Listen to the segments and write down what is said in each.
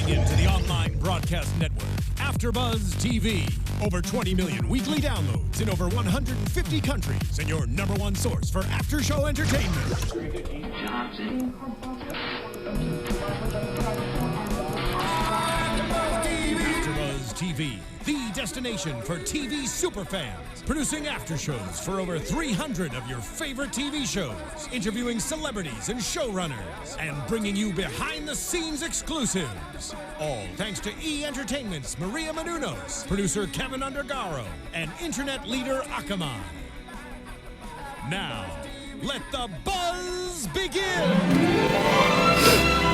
Tuning in to the online broadcast network, AFTERBUZZ TV. Over 20 million weekly downloads in over 150 countries, and your number one source for after-show entertainment. AFTERBUZZ TV, the destination for TV superfans. Producing aftershows for over 300 of your favorite TV shows, interviewing celebrities and showrunners, and bringing you behind-the-scenes exclusives. All thanks to E! Entertainment's Maria Menounos, producer Kevin Undergaro, and internet leader Akamai. Now, let the buzz begin!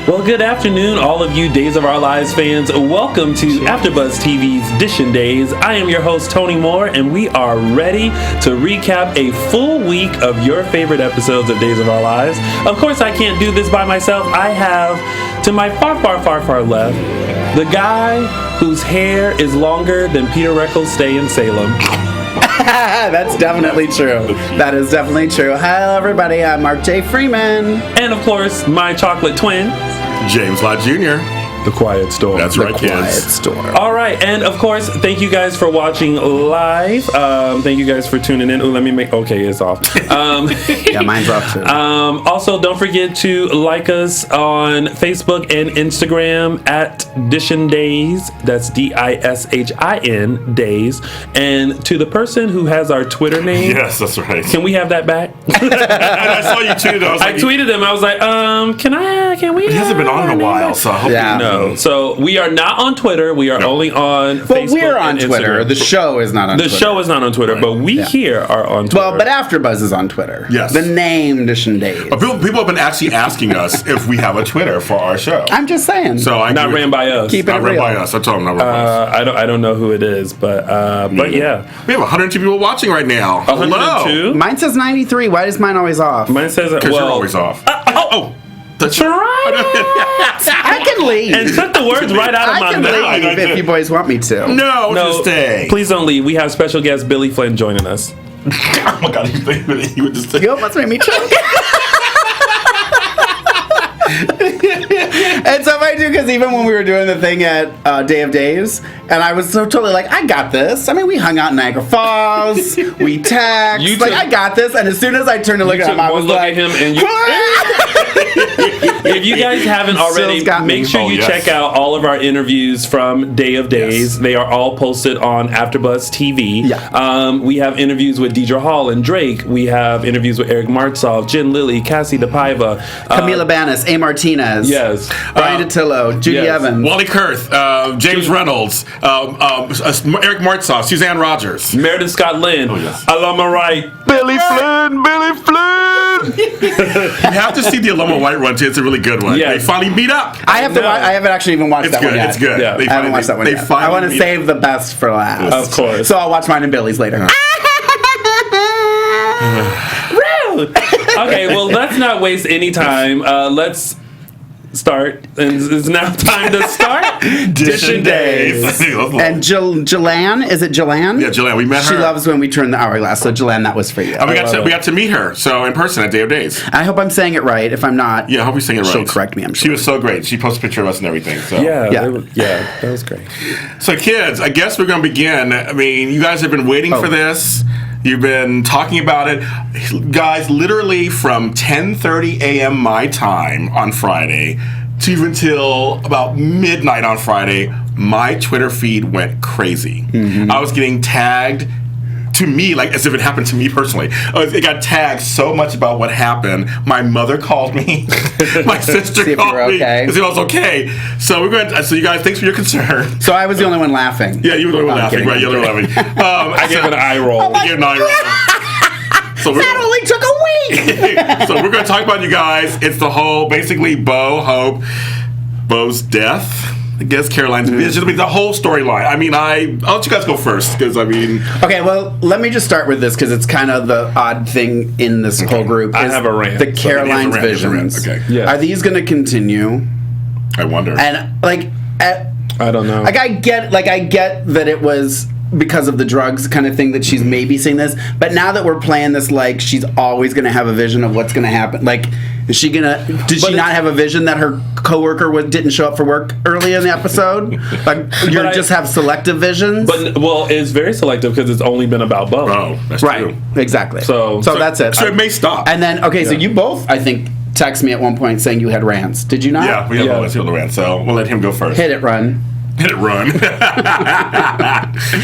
Well, good afternoon, all of you Days of Our Lives fans. Welcome to AfterBuzz TV's Dishin' Days. I am your host, Tony Moore, and we are ready to recap a full week of your favorite episodes of Days of Our Lives. Of course, I can't do this by myself. I have, to my far left, the guy whose hair is longer than Peter Reckel's stay in Salem. That's definitely true. That is definitely true. Hello, everybody. I'm Mark J Freeman. And, of course, my chocolate twin, James Lott Jr. The Quiet Storm. That's right, kids. Quiet Storm. All right, and of course, thank you guys for watching live. Thank you guys for tuning in. Let me make. Okay, it's off. Yeah, mine's off too. Also, don't forget to like us on Facebook and Instagram at Dishin' Days. That's DISHIN Days. And to the person who has our Twitter name, Yes, that's right. can we have that back? I saw you too. Though. I tweeted him. I was like, can we? He hasn't been on in a while, so I hope Yeah. No. So we are not on Twitter. We are only on Facebook. Well, we're on and Twitter. Instagram. The show is not on The Twitter. show is not on Twitter, but we here are on Twitter. Well, but AfterBuzz is on Twitter. Yes. The name Dishin' Days. But people have been actually asking us if we have a Twitter for our show. I'm just saying. So I not ran by us. Keep it Not ran real. by us. I told them not ran by us. I don't know who it is, but yeah. We have 102 people watching right now. Hello. 102. Mine says 93. Why is mine always off? Mine says Because you're always off. That's right. I can leave. And took the words right out of I my can mouth. leave if you boys want me to. No, just stay. Please don't leave. We have special guest Billy Flynn joining us. Oh my God, he would just stay. You almost made me choke. And so I do, because even when we were doing the thing at Day of Days, and I was so totally like, I got this. I mean, we hung out in Niagara Falls, we text, like, I got this. And as soon as I turned to look at him, I was like, at him and you. If you guys haven't already, make sure you check out all of our interviews from Day of Days. Yes. They are all posted on AfterBuzz TV. Yeah. We have interviews with Deidre Hall and Drake. We have interviews with Eric Martsolf, Jen Lilly, Cassie DePaiva, Camila Banis, A. Martinez. Yes. Brian DeTillo, Judy Evans. Wally Kurth, James Reynolds, Eric Martsolf, Suzanne Rogers. Meredith Scott Lynn. Oh, yes. Alama Wright. Billy Flynn. You have to see the Aloma White run too. It's a really good one. Yeah. They finally meet up. I haven't actually even watched that one yet. It's good. Yeah. I haven't watched that one yet. I want to save the best for last. Of course. So I'll watch mine and Billy's later. Rude. Okay, well, let's not waste any time. Let's start. And it's now time to start Dishin' Days. And Jelan, is it Jelan? Yeah, Jelan. We met her. She loves when we turn the hourglass. So Jelan, that was for you. And we got to meet her. So in person at Day of Days. I hope I'm saying it right. If I'm not, I hope you're saying it right. She'll correct me. I'm sure. She was so great. She posted a picture of us and everything. So Yeah, that was great. So kids, I guess we're going to begin. I mean, you guys have been waiting for this. You've been talking about it. Guys, literally from 10:30 a.m. my time on Friday to even till about midnight on Friday, my Twitter feed went crazy. Mm-hmm. I was getting tagged, to me, like as if it happened to me personally. It got tagged so much about what happened. My mother called me. My sister called me. To see if I was okay. So so you guys, thanks for your concern. So I was the only one laughing. Yeah, you were the only one laughing. Right, you were the only one laughing. I gave an eye roll. Oh, you gave an eye roll. So that only took a week. So we're going to talk about, you guys. It's the whole, basically, Beau's death. I guess Caroline's vision. I mean, the whole storyline. I mean, I'll let you guys go first, because I mean. Okay, well, let me just start with this, because it's kind of the odd thing in this whole group. I have a rant. The Caroline's visions. Okay. Yeah. Are these going to continue? I wonder. And I don't know. I get that it was because of the drugs kind of thing that she's maybe seeing this, but now that we're playing this like she's always going to have a vision of what's going to happen, like Is she gonna? Did she not have a vision that her coworker didn't show up for work early in the episode? Like you just have selective visions. But it's very selective because it's only been about Bo. Oh, that's right. true. Exactly. So that's it. So it may stop. And then so you both, I think, text me at one point saying you had rants. Did you not? Yeah, we have the rant. So we'll let him go first. Hit it, run. Hit it, run.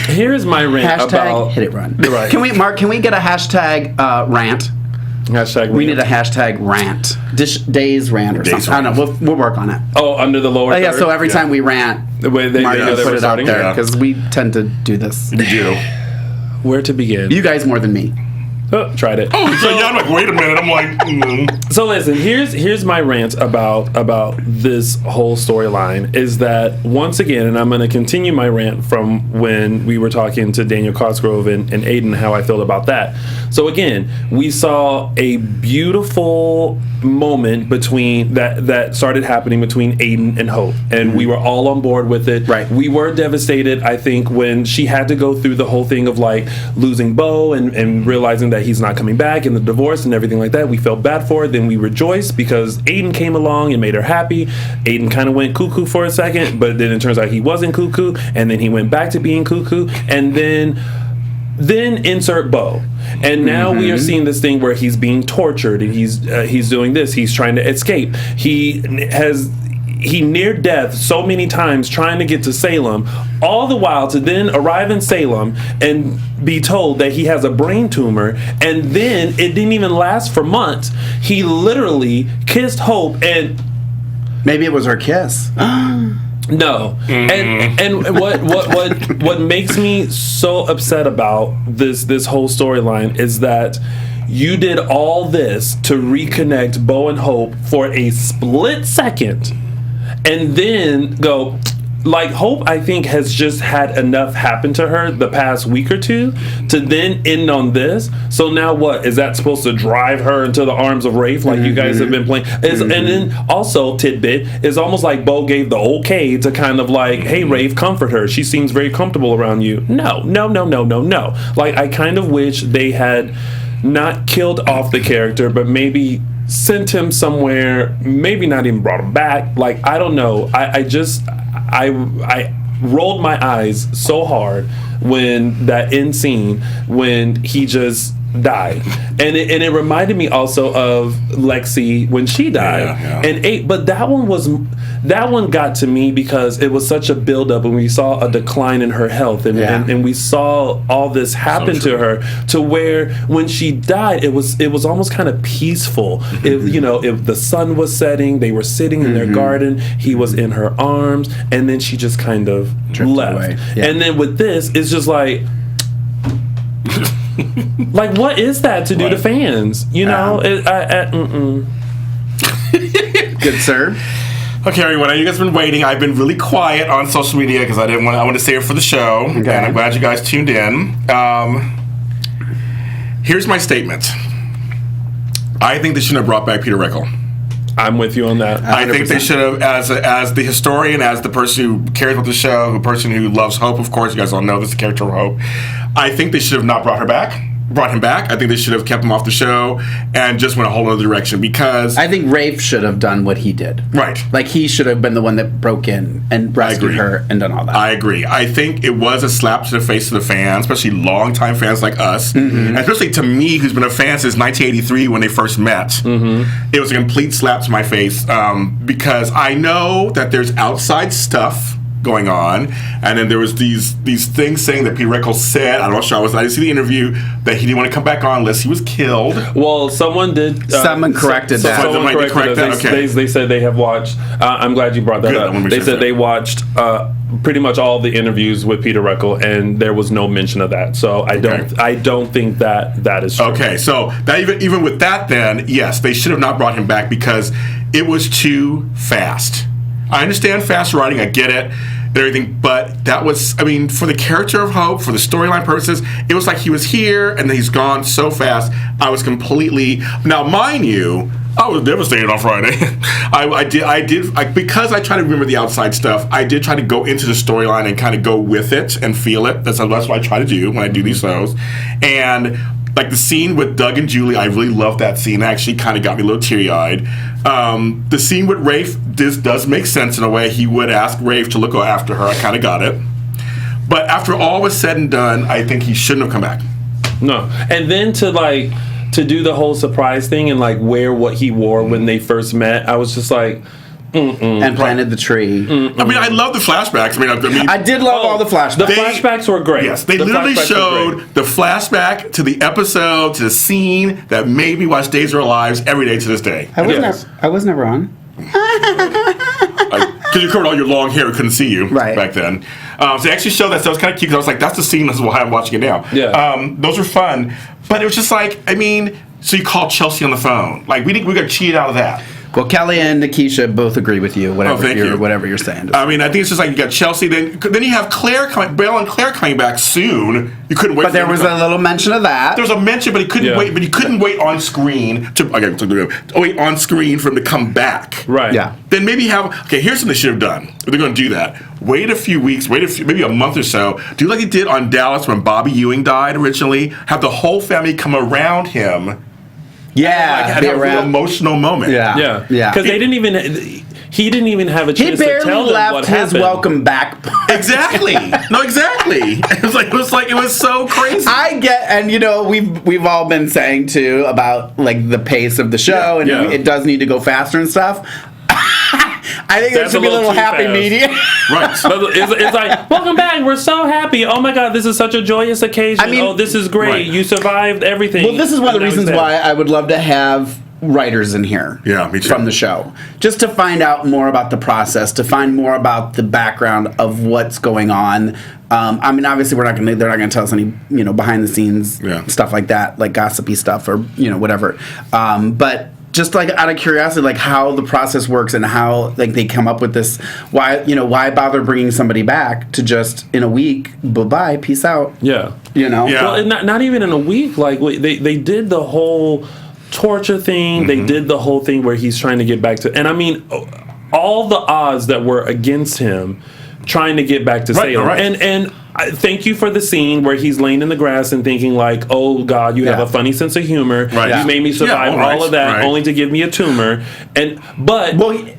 Here's my rant about hit it, run. Right. Can we, Mark? Can we get a hashtag rant? Hashtag we need a hashtag rant. Days rant or something. I don't know. We'll work on it. Oh, under the lower. Yeah. So every time we rant, Mark put it out there because we tend to do this. You do. Where to begin? You guys more than me. Oh, tried it. Oh, so I'm like, wait a minute. I'm like, So listen, here's my rant about this whole storyline is that once again, and I'm going to continue my rant from when we were talking to Daniel Cosgrove and Aiden, how I feel about that. So again, we saw a beautiful moment between that started happening between Aiden and Hope, and we were all on board with it. Right. We were devastated, I think, when she had to go through the whole thing of like losing Bo and realizing that he's not coming back and the divorce and everything like that. We felt bad for her. Then we rejoiced because Aiden came along and made her happy. Aiden kind of went cuckoo for a second, but then it turns out he wasn't cuckoo, and then he went back to being cuckoo, and then insert Bo. And now we are seeing this thing where he's being tortured and he's doing this. He's trying to escape. He near death so many times trying to get to Salem, all the while to then arrive in Salem and be told that he has a brain tumor, and then it didn't even last for months. He literally kissed Hope, and maybe it was her kiss. No. And what makes me so upset about this whole storyline is that you did all this to reconnect Bo and Hope for a split second, and then go, like, Hope, I think, has just had enough happen to her the past week or two to then end on this. So now what? Is that supposed to drive her into the arms of Rafe like you guys have been playing? And then also, tidbit, is almost like Bo gave the okay to kind of like, hey, Rafe, comfort her. She seems very comfortable around you. No. Like, I kind of wish they had not killed off the character, but maybe sent him somewhere, maybe not even brought him back. Like, I don't know. I rolled my eyes so hard when that end scene when he just died, and it reminded me also of Lexi when she died, but that one got to me because it was such a buildup, and we saw a decline in her health, and we saw all this happen to her, to where when she died, it was almost kind of peaceful. If the sun was setting, they were sitting in their garden, he was in her arms, and then she just kind of left away. And then with this, it's just like. Like, what is that to do to fans? Good sir. Okay, everyone. You guys have been waiting. I've been really quiet on social media because I want to save it for the show, and I'm glad you guys tuned in. Here's my statement. I think they shouldn't have brought back Peter Reckle. I'm with you on that. 100%. I think they should have, as the historian, as the person who cares about the show, the person who loves Hope, of course, you guys all know this is the character of Hope. I think they should have not brought him back. I think they should have kept him off the show and just went a whole other direction, because I think Rafe should have done what he did. Right. Like, he should have been the one that broke in and rescued her and done all that. I agree. I think it was a slap to the face of the fans, especially longtime fans like us, and especially to me, who's been a fan since 1983 when they first met. It was a complete slap to my face, because I know that there's outside stuff going on, and then there was these things saying that Peter Reckle said, I'm not sure, I didn't see the interview, that he didn't want to come back on unless he was killed. Well, someone did. Someone corrected that. Someone corrected that. Okay. They said they have watched. I'm glad you brought that up. They said they watched pretty much all the interviews with Peter Reckle, and there was no mention of that. So I don't think that is true. Okay, so that even with that, then yes, they should have not brought him back because it was too fast. I understand fast writing, I get it, and everything, but that was, for the character of Hope, for the storyline purposes, it was like he was here and then he's gone so fast. I was completely, now mind you, I was devastated on Friday. I did because I try to remember the outside stuff, I did try to go into the storyline and kind of go with it and feel it. That's what I try to do when I do these shows. And Like the scene with Doug and Julie, I really love that scene. It actually kind of got me a little teary-eyed. The scene with Rafe, this does make sense in a way. He would ask Rafe to look after her. I kind of got it. But after all was said and done, I think he shouldn't have come back. No. And then to do the whole surprise thing and like wear what he wore when they first met, I was just like, and planted the tree. I mean, I love the flashbacks. I did love all the flashbacks. The flashbacks were great. Yes, they literally showed the flashback to the episode, to the scene that made me watch Days of Our Lives every day to this day. I was never on. Because you covered all your long hair, we couldn't see you back then. So they actually showed that, so it was kind of cute because I was like, that's the scene, that's why I'm watching it now. Yeah. Those were fun. But it was just like, I mean, so you called Chelsea on the phone. Like, we got cheated out of that. Well, Kelly and Nikisha both agree with you, whatever you're saying. I mean, I think it's just like you got Chelsea, then you have Belle and Claire coming back soon. You couldn't wait. But there was a little mention of that. There was a mention, but he couldn't wait. But you couldn't wait on screen wait on screen for him to come back. Right. Yeah. Then maybe here's something they should have done. If they're going to do that, wait a few weeks, maybe a month or so. Do like they did on Dallas when Bobby Ewing died originally. Have the whole family come around him. Yeah, had a real emotional moment. Yeah. Because he didn't even have a chance to tell them what happened. He barely left his welcome back. Exactly. No, exactly. It was so crazy. I get, and we've all been saying too about like the pace of the show, and it does need to go faster and stuff. I think there should be a little happy medium. Right. It's like, welcome back. We're so happy. Oh my God, this is such a joyous occasion. I mean, this is great. Right. You survived everything. Well, this is one of the reasons why I would love to have writers in here. Yeah, me too. From the show. Just to find out more about the process, to find more about the background of what's going on. I mean, obviously, they're not gonna tell us any, behind the scenes stuff like that, like gossipy stuff or, whatever. But just like out of curiosity, like how the process works and how like they come up with this. Why bother bringing somebody back to just in a week? Bye, peace out. Yeah. Yeah. Well, not even in a week. Like they did the whole torture thing. Mm-hmm. They did the whole thing where he's trying to get back to. And I mean, all the odds that were against him trying to get back to Salem. Right. And thank you for the scene where he's laying in the grass and thinking like, oh God, you have a funny sense of humor. Right. You made me survive all of that only to give me a tumor. The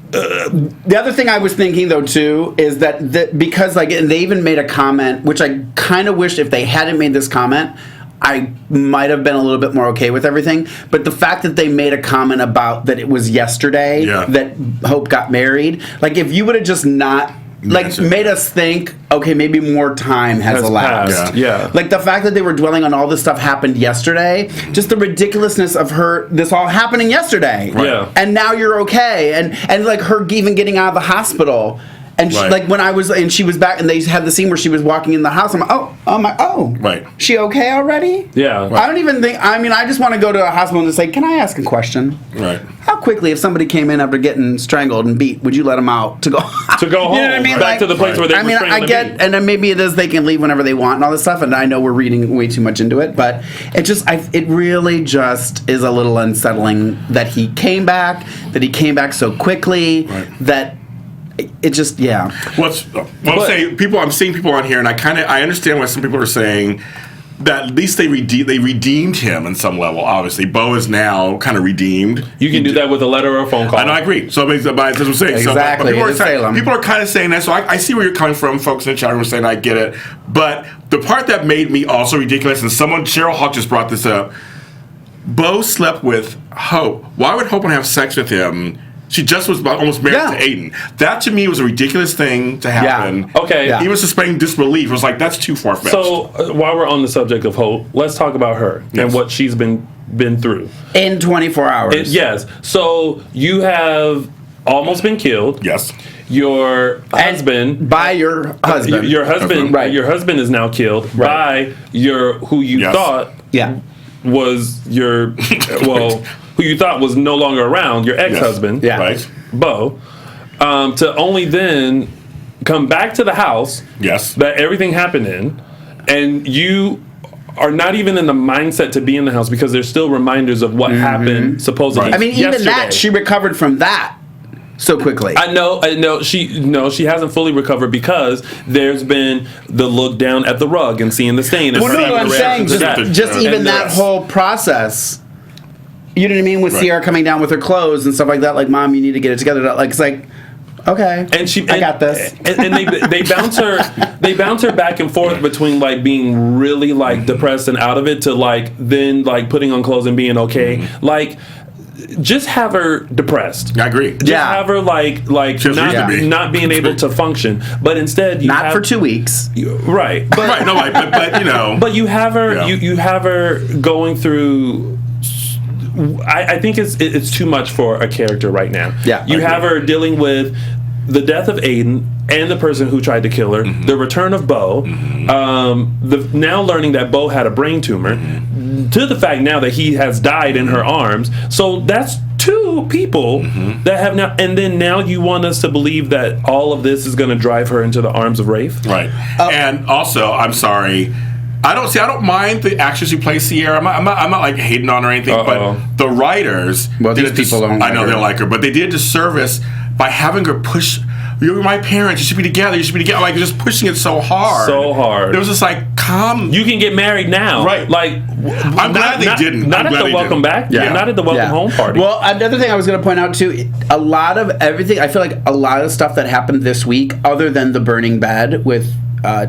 other thing I was thinking though too is that because like, and they even made a comment, which I kind of wish if they hadn't made this comment, I might have been a little bit more okay with everything. But the fact that they made a comment about that it was yesterday that Hope got married, like if you would have just not made us think, okay, maybe more time has elapsed. Yeah. Like the fact that they were dwelling on all this stuff happened yesterday, just the ridiculousness of this all happening yesterday. Right. Yeah. And now you're okay. And like her even getting out of the hospital. And she, like when she was back, and they had the scene where she was walking in the house. I'm like, right. She okay already? Yeah. Right. I don't even think. I mean, I just want to go to a hospital and just say, can I ask a question? Right. How quickly, if somebody came in after getting strangled and beat, would you let them out to go home? You know what I mean? Back to the place where they were strangled. I get, and then maybe it is they can leave whenever they want and all this stuff. And I know we're reading way too much into it, but it really just is a little unsettling that he came back so quickly. Right. That. It just I'm seeing people on here, and I understand why some people are saying that at least they redeemed him in some level. Obviously, Bo is now kind of redeemed. You can do that with a letter or a phone call. And I agree. So that's what I'm saying. Exactly. So, people are kind of saying that. So I see where you're coming from. Folks in the chat room are saying I get it, but the part that made me also ridiculous, and Cheryl Hawk just brought this up. Bo slept with Hope. Why would Hope want to have sex with him? She just was almost married to Aiden. That to me was a ridiculous thing to happen. Yeah. Okay. Yeah. Even suspending disbelief was like, that's too far-fetched. So while we're on the subject of Hope, let's talk about her and what she's been through. In 24 hours. Yes. So you have almost been killed. Yes. Your husband. By your husband. Your husband. Right. Your husband is now killed by who you thought was your, who you thought was no longer around, your ex-husband, right, Bo, to only then come back to the house that everything happened in, and you are not even in the mindset to be in the house because there's still reminders of what happened supposedly. I mean, even that, she recovered from that. so quickly. I know. She hasn't fully recovered because there's been the look down at the rug and seeing the stain. And Well, no, I'm saying just even that whole process. You know what I mean? With Sierra coming down with her clothes and stuff like that. Like, Mom, you need to get it together. Like, it's like, okay, I got this. And they bounce her. They bounce her back and forth between like being really like depressed and out of it to like then like putting on clothes and being okay. Like, just have her depressed. I agree. Just have her like not being able to function. But instead, you not for 2 weeks. Right. But, right. No, but you know. But you have her. You have her going through. I think it's too much for a character right now. Yeah, you have her dealing with the death of Aiden and the person who tried to kill her, the return of Bo, now learning that Bo had a brain tumor, to the fact now that he has died in her arms. So that's two people that have now, and then now you want us to believe that all of this is going to drive her into the arms of Rafe. Right. And also, I'm sorry. I don't mind the actress who plays Sierra. I'm not like hating on her or anything, but the writers. Well, these people don't. I know they like her, but they did a disservice by having her push. You're my parents. You should be together. You should be together. Like just pushing it so hard. It was just like, calm. You can get married now. Right. Like, I'm glad they didn't. Not at the welcome back. Yeah. Not at the welcome home party. Well, another thing I was going to point out too. A lot of everything. I feel like a lot of stuff that happened this week, other than the burning bed with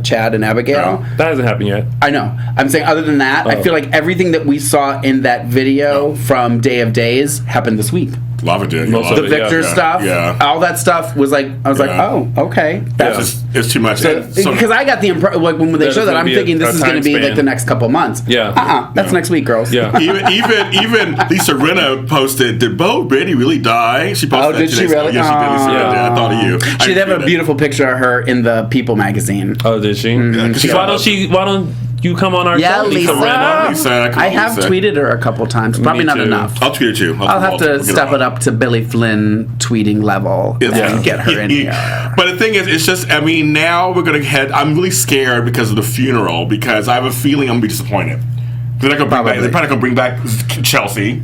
Chad and Abigail. That hasn't happened yet. I know. I'm saying other than that, I feel like everything that we saw in that video from Day of Days happened this week. Love it, dude. The Victor stuff, all that stuff was like, I was like, oh, okay. That's it's too much. Because I got the impression, like when they showed that, I'm thinking this is going to be like the next couple months. Yeah. That's next week, girls. Yeah. even Lisa Rinna posted, did Bo Brady really die? She posted did she really? Yes, she did. Lisa Rinna. I thought of you. She did have a beautiful picture of her in the People magazine. Oh, did she? Why don't you come on our show? Lisa. I have tweeted her a couple times. Probably not enough. I'll tweet her too. I'll have to step it up to Billy Flynn tweeting level and get her in here. But the thing is, it's just, I mean, now we're going to head, I'm really scared because of the funeral, because I have a feeling I'm going to be disappointed. They're probably not going to bring back Chelsea.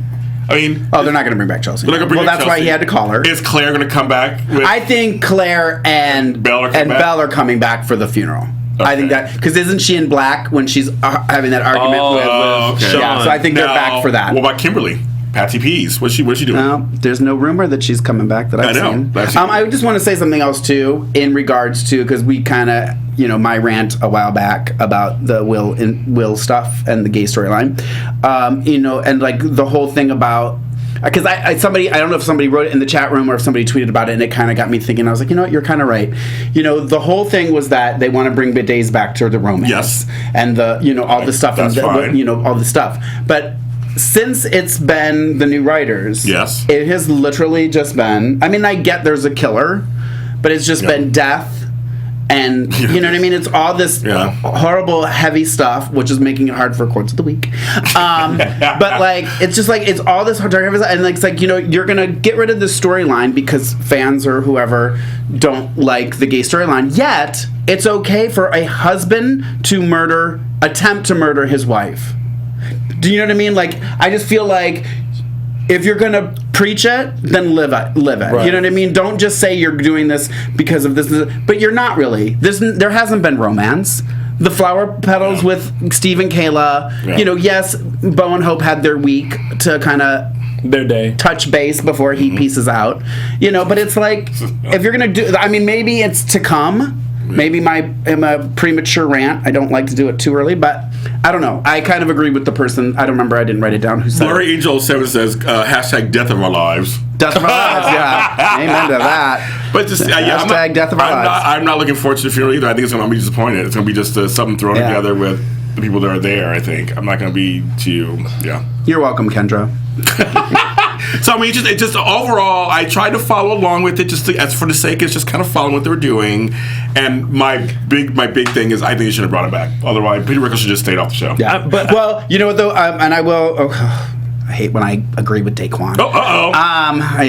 I mean, they're not going to bring back Chelsea. That's why he had to call her. Is Claire going to come back? I think Claire and Belle are coming back for the full. Okay. I think that because isn't she in black when she's having that argument with Sean? Yeah, so I think they're back for that. What about Kimberly? Patsy Peas. What's she doing? No, there's no rumor that she's coming back that I've seen. I just want to say something else too in regards to because we kind of my rant a while back about the Will stuff and the gay storyline, and like the whole thing about. Because I don't know if somebody wrote it in the chat room or if somebody tweeted about it, and it kind of got me thinking. I was like, you know what, you're kind of right. The whole thing was that they want to bring bidets back to the romance, and the all the stuff, and all the stuff. But since it's been the new writers, it has literally just been. I mean, I get there's a killer, but it's just been death. And you know what I mean? It's all this horrible, heavy stuff, which is making it hard for Courts of the Week. But like, it's just like it's all this hard, and like, it's like you're gonna get rid of the storyline because fans or whoever don't like the gay storyline. Yet it's okay for a husband to attempt to murder his wife. Do you know what I mean? Like, I just feel like. If you're going to preach it, then live it. Right. You know what I mean? Don't just say you're doing this because of this. But you're not really. There hasn't been romance. The flower petals with Steve and Kayla. Yeah. Yes, Bo and Hope had their week to kind of their day touch base before he pieces out. But it's like, if you're going to do... I mean, maybe it's to come. Maybe I'm a premature rant. I don't like to do it too early, but I don't know. I kind of agree with the person. I don't remember. I didn't write it down. Who said Blurry Angel 7 says, hashtag death of our lives. Death of our lives, yeah. Amen to that. But just, hashtag death of our lives. I'm not looking forward to the funeral either. I think it's going to be disappointed. It's going to be just something thrown together with the people that are there, I think. I'm not going to be too, You're welcome, Kendra. So I mean, it just overall, I tried to follow along with it, just as for the sake, it's just kind of following what they were doing. And my big thing is, I think they should have brought it back. Otherwise, Peter Rickles should just stayed off the show. Yeah, but well, you know what though, and I will. I hate when I agree with Daquan.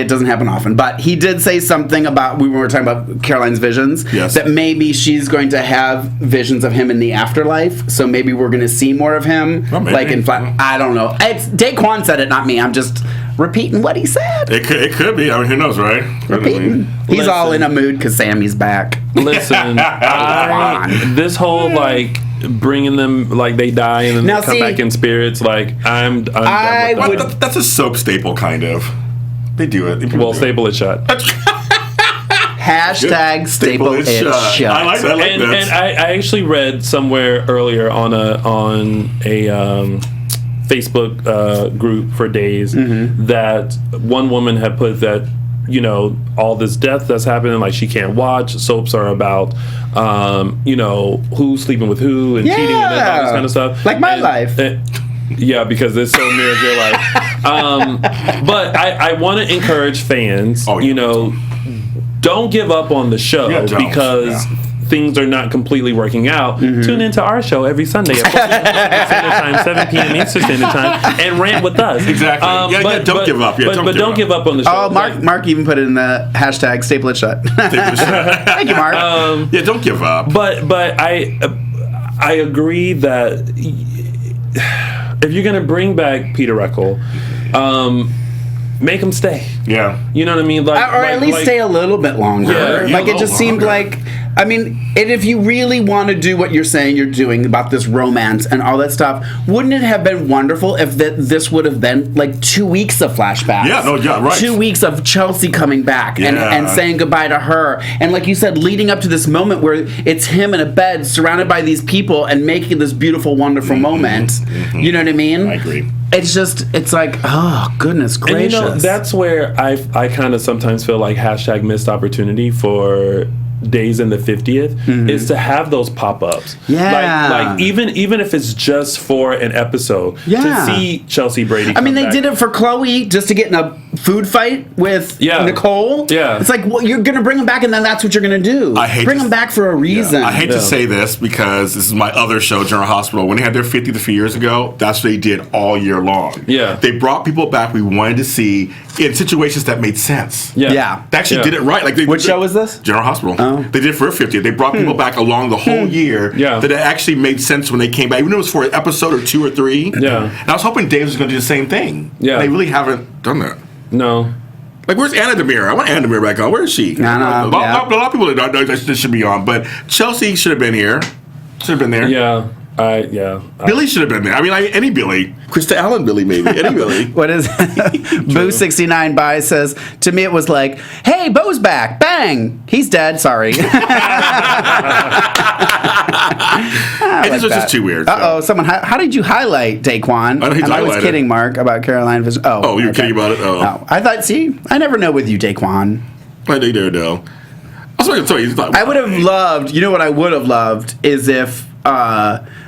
It doesn't happen often, but he did say something about we were talking about Caroline's visions. Yes. That maybe she's going to have visions of him in the afterlife. So maybe we're going to see more of him, like in I don't know. It's Daquan said it, not me. I'm just. repeating what he said. It could be. I mean, who knows, right? Repeating. He's all in a mood because Sammy's back. Listen, this whole like bringing them like they die and then they come back in spirits. Like I'm done with that. That's a soap staple, kind of. They do it. Well, staple it shut. Hashtag staple it shut. I like that. And I actually read somewhere earlier on a Facebook group for days that one woman had put that, you know, all this death that's happening, like she can't watch. Soaps are about, you know, who's sleeping with who and cheating and all this kind of stuff. Like my life. Yeah, because it so mirrors your life. But I want to encourage fans, you know, don't give up on the show because things are not completely working out. Tune into our show every Sunday at 4 Standard Time, 7 p.m. Eastern Standard Time, and rant with us. Exactly. Don't give up. Don't give up on the show. Oh, Mark even put it in the hashtag staple it shut. Thank you, Mark. Don't give up. But I agree that if you're going to bring back Peter Reckle, make him stay. Yeah. You know what I mean? Like, or at least stay a little bit longer. Yeah, like, it just seemed like, I mean, and if you really want to do what you're saying you're doing about this romance and all that stuff, wouldn't it have been wonderful if this would have been like 2 weeks of flashbacks? Yeah, right. 2 weeks of Chelsea coming back and saying goodbye to her. And like you said, leading up to this moment where it's him in a bed surrounded by these people and making this beautiful, wonderful moment. You know what I mean? I agree. It's just, it's like, oh, goodness gracious. And you know, that's where I kind of sometimes feel like hashtag missed opportunity for Days in the 50th is to have those pop-ups. Like even if it's just for an episode to see Chelsea Brady come they back. did it for Chloe just to get in a food fight with Nicole. It's like, well, you're gonna bring him back and then that's what you're gonna do. Bring him back for a reason. I hate to say this because this is my other show, General Hospital. When they had their 50th a few years ago, that's what they did all year long. They brought people back we wanted to see in situations that made sense. They actually did it right. Like what show is this? General Hospital. They did it for 50th. They brought people back along the whole year that it actually made sense when they came back, even if it was for an episode or 2 or 3. And I was hoping Dave was going to do the same thing. They really haven't done that. No. Like, where's Anna Demir? I want Anna Demir back on. Where is she? A lot of people don't know that should be on, but Chelsea should have been here. Should have been there. Billy should have been there. I mean, any Billy. Krista Allen Billy, maybe. Any Billy. What is Boo69 by says, to me it was like, hey, Bo's back. Bang. He's dead. Sorry. This was just too weird. Uh-oh. Someone, how did you highlight Daquan? I was kidding, Mark, about Caroline. Oh, you were kidding about it? Oh. I thought, see, I never know with you, Daquan. I never know. I would have loved, you know what I would have loved is if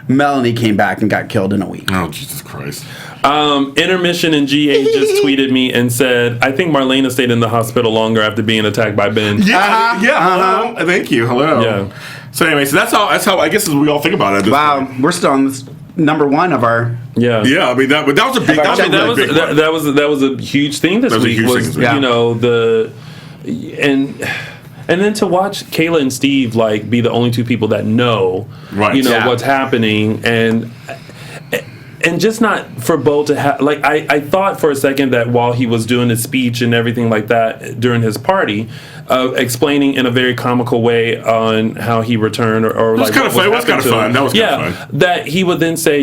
Melanie came back and got killed in a week. Oh, Jesus Christ. Intermission and GA just tweeted me and said, I think Marlena stayed in the hospital longer after being attacked by Ben. Hello. Thank you. Hello. Yeah. So anyway, that's how I guess we all think about it. Wow, we're still on this number one of our. Yeah. I mean that was a big. That was a huge thing this week. You know and then to watch Kayla and Steve like be the only two people that know, what's happening, and just not for Bo to have like I thought for a second that while he was doing his speech and everything like that during his party, explaining in a very comical way on how he returned or like kind of fun. It was kind of fun. That was kind of fun. That he would then say,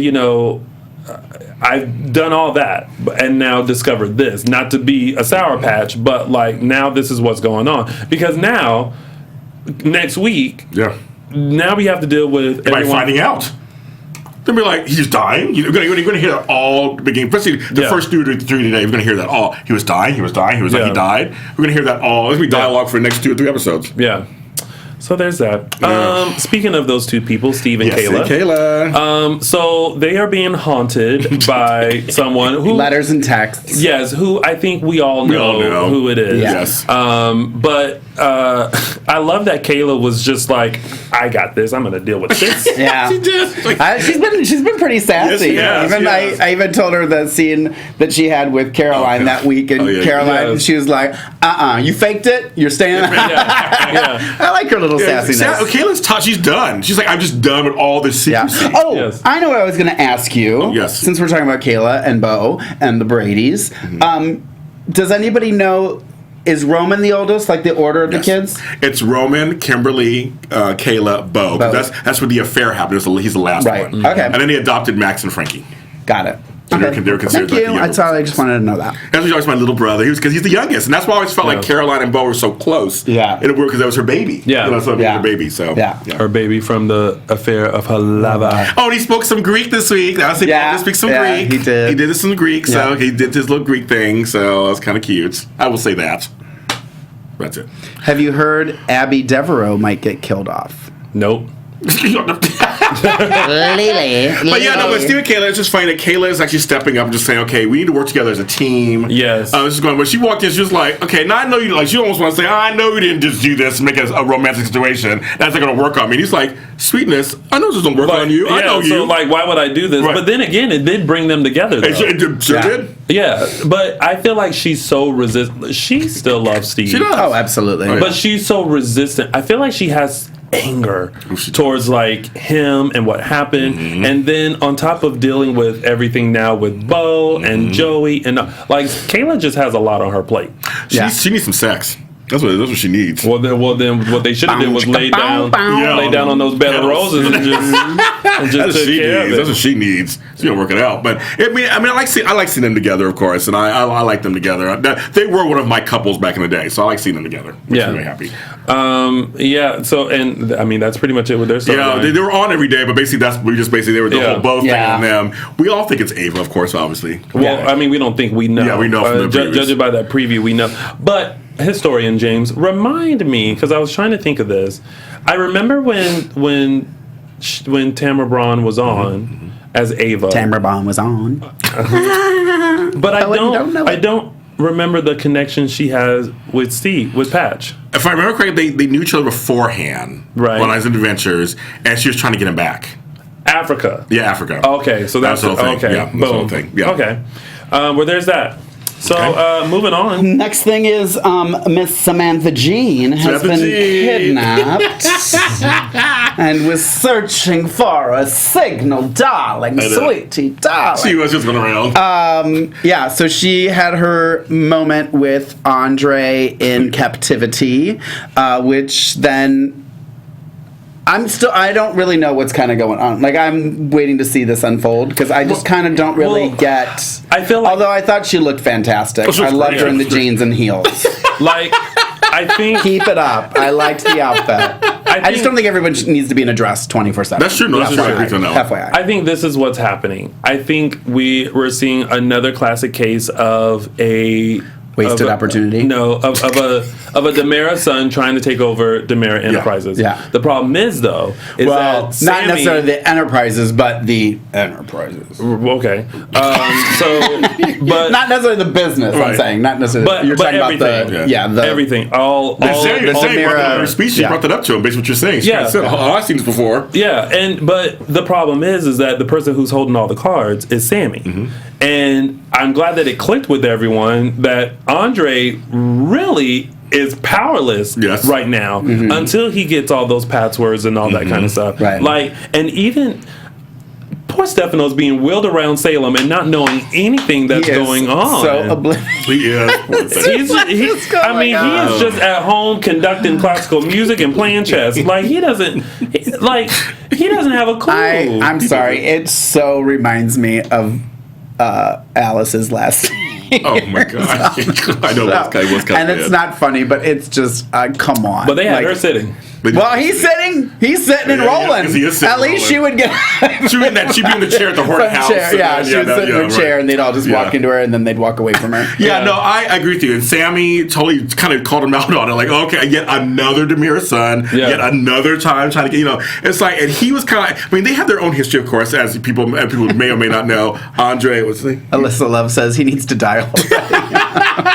I've done all that and now discovered this. Not to be a Sour Patch, but like now this is what's going on. Because now, next week, now we have to deal with everyone finding out. They'll be like, he's dying. You're going to hear that all beginning. Especially the first 2 or 3 today. You're going to hear that all. He was dying. He died. He died. We're going to hear that all. There's going to be dialogue for the next 2 or 3 episodes. Yeah. So there's that. Speaking of those two people, Steve and Kayla. So they are being haunted by someone who letters and texts. Yes, who I think we all know who it is. Yes. But I love that Kayla was just like, I got this. I'm gonna deal with this. Yeah, she did. She's been pretty sassy. Yes, I even told her the scene that she had with Caroline that week, and Caroline, she was like, you faked it. You're staying. I like her little sassiness. Kayla's she's done. She's like, I'm just done with all this secrecy. Yeah. Oh, I know what I was going to ask you. Yes. Since we're talking about Kayla and Bo and the Bradys, Does anybody know? Is Roman the oldest? Like the order of the kids? It's Roman, Kimberly, Kayla, Bo. That's where the affair happened. He's the last one. Okay. And then he adopted Max and Frankie. Got it. So they were considered Thank you. like the I just wanted to know that. That's why always my little brother. Because he's the youngest, and that's why I always felt like Caroline and Bo were so close. Yeah, it worked because that was her baby. Yeah, her baby. So her baby from the affair of her lover. Oh, and he spoke some Greek this week. I was saying, to speak some Greek. He did. He did some Greek, so he did his little Greek thing. So it was kind of cute. I will say that. That's it. Have you heard Abby Devereaux might get killed off? Nope. But yeah, no, with Steve and Kayla, it's just funny that Kayla is actually stepping up and just saying, okay, we need to work together as a team. Yes. This is going, when she walked in, she was like, okay, now I know you, like, she almost wants to say, I know you didn't just do this and make it a romantic situation. That's not going to work on me. And he's like, sweetness, I know this doesn't work on you. I know you. So, like, why would I do this? Right. But then again, it did bring them together, though. It sure did. Yeah, but I feel like she's so resistant. She still loves Steve. She does. Oh, absolutely. But she's so resistant. I feel like she has anger towards like him and what happened, and then on top of dealing with everything now with Bo and Joey, and like Kayla just has a lot to her plate. She needs some sex. That's what she needs. Well, then what they should have did was lay down on those bed of roses and just took care of it. That's what she needs. She's gonna work it out. But I like seeing them together, of course, and I like them together. They were one of my couples back in the day, so I like seeing them together. Makes me really happy. So and I mean that's pretty much it with their stuff. Yeah, they were on every day, but basically they were the whole both thing on them. We all think it's Ava, of course, obviously. Well, I mean we don't think we know. Yeah, we know from the previous. Judging by that preview, we know. But historian James, remind me, because I was trying to think of this. I remember when Tamara Braun was on as Ava. Tamara Braun was on. But I don't remember the connection she has with Steve, with Patch. If I remember correctly, they knew each other beforehand. Right. When I was in Adventures, and she was trying to get him back. Africa. Yeah, Africa. Okay, so that's the whole thing. Okay, yeah, that's the whole thing. Yeah. Okay. Well, there's that. So, moving on. Next thing is Miss Samantha Jean has been kidnapped and was searching for a signal, darling, sweetie, darling. She was just going around. So she had her moment with Andre in captivity, which then... I don't really know what's kind of going on. Like, I'm waiting to see this unfold because I just kind of don't really get. I feel like, although I thought she looked fantastic. I loved her in the jeans and heels. Like, I think. Keep it up. I liked the outfit. I just don't think everyone needs to be in a dress 24/7. That's true. No, that's right. FYI. I think this is what's happening. I think we're seeing another classic case of a. Wasted opportunity? No, of a Demera son trying to take over Demera Enterprises. Yeah. The problem is, though, that Sammy, not necessarily the Enterprises, but the Enterprises. Okay. But not necessarily the business. Right. I'm saying not necessarily. But, you're talking everything. About the everything. All her speech. She brought that up to him, based on what you're saying. She said, I've seen this before. Yeah, but the problem is that the person who's holding all the cards is Sammy. And I'm glad that it clicked with everyone that Andre really is powerless right now until he gets all those passwords and all that kind of stuff. Right. Like, and even poor Stefano's being wheeled around Salem and not knowing anything that's going on. So oblivious. He is. He is just at home conducting classical music and playing chess. Like he doesn't have a clue. I'm sorry. It so reminds me of Alice's last Oh my god! I know this guy was kind of. And it's not funny, but it's just come on. But they had her sitting. Well, he's sitting and rolling. At least she would get. She'd be in the chair at the Horton House. Yeah, she would sit in her chair, and they'd all just walk into her, and then they'd walk away from her. Yeah, no, I agree with you. And Sammy totally kind of called him out on it, like, okay, yet another Demira son, yet another time trying to get, it's like, and he was kind of. I mean, they have their own history, of course, as people may or may not know. Andre was like, Alyssa Love says he needs to die already.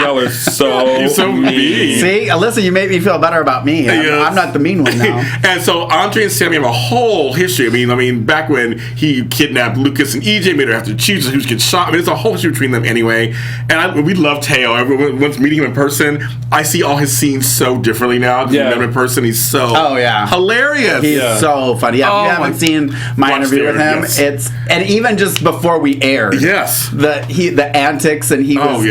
Y'all are so mean. See, Alyssa, you made me feel better about me. I'm not the mean one now. And so Andre and Sammy have a whole history. I mean, back when he kidnapped Lucas and EJ, made her have to choose who's getting shot. I mean, it's a whole history between them anyway. And we love Teo. Once meeting him in person, I see all his scenes so differently now. Because met him in person, he's so hilarious. He's so funny. Yeah, if you haven't seen my interview with him, and even just before we aired, the antics, and he was.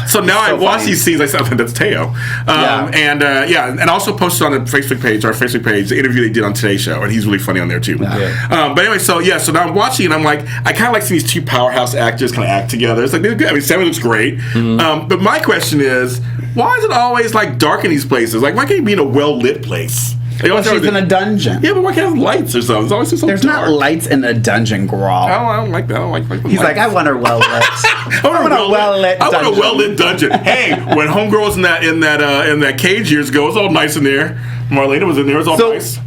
So now I watch these scenes. I said, "That's Teo," and also posted on the Facebook page, the interview they did on Today's Show, and he's really funny on there too. But anyway, so now I'm watching, and I'm like, I kind of like seeing these two powerhouse actors kind of act together. It's like they're good. I mean, Sammy looks great, but my question is, why is it always like dark in these places? Like, why can't you be in a well-lit place? Well, she's in a dungeon. Yeah, but why can't it have lights or something? It's always so There's dark. not lights in a dungeon, Grawl. I don't like that. I don't like He's like, I want her well lit. I want a well lit dungeon. Hey, when Homegirl was in that cage years ago, it was all nice in there. Marlena was in there. It was all nice.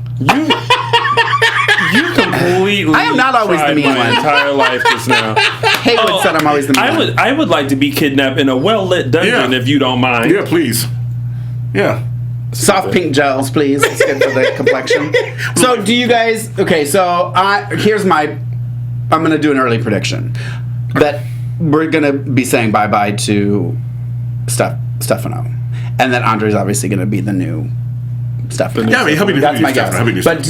You completely. I am not always the mean my one. Entire life just now. Haywood said I'm always the mean one. I would like to be kidnapped in a well lit dungeon if you don't mind. Yeah, please. Yeah. Soft pink gels, please. Let's get to the complexion. So, do you guys? Okay, so here's my. I'm going to do an early prediction that we're going to be saying bye bye to Stefano, and that Andre's obviously going to be the new Stefano. Yeah, I mean, that's my guess. But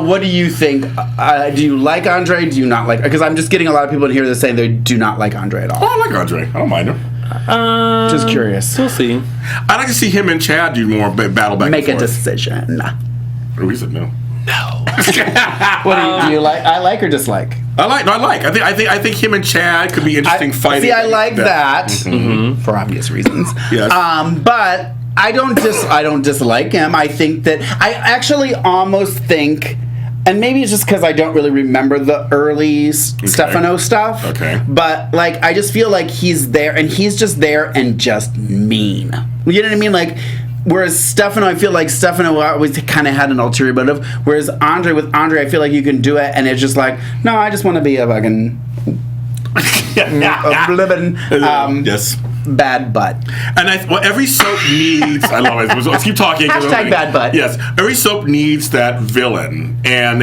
what do you think? Do you like Andre? Do you not like? Because I'm just getting a lot of people in here that say they do not like Andre at all. Oh, I like Andre. I don't mind him. Just curious. We'll see. I'd like to see him and Chad do more battle back. Make a decision. Oh, he said no. No. What do you like? I like or dislike? I like. I think him and Chad could be interesting fighting. See, I like that for obvious reasons. Yes. But I don't dislike him. I think that I actually almost think. And maybe it's just because I don't really remember the early Stefano stuff. Okay. But, like, I just feel like he's there, and he's just there and just mean. You know what I mean? Like, whereas Stefano, I feel like Stefano always kind of had an ulterior motive. Whereas with Andre, I feel like you can do it, and it's just like, no, I just want to be a fucking... yes. Bad butt. And every soap needs. I love it. Let's keep talking. Hashtag bad butt. Yes, every soap needs that villain, and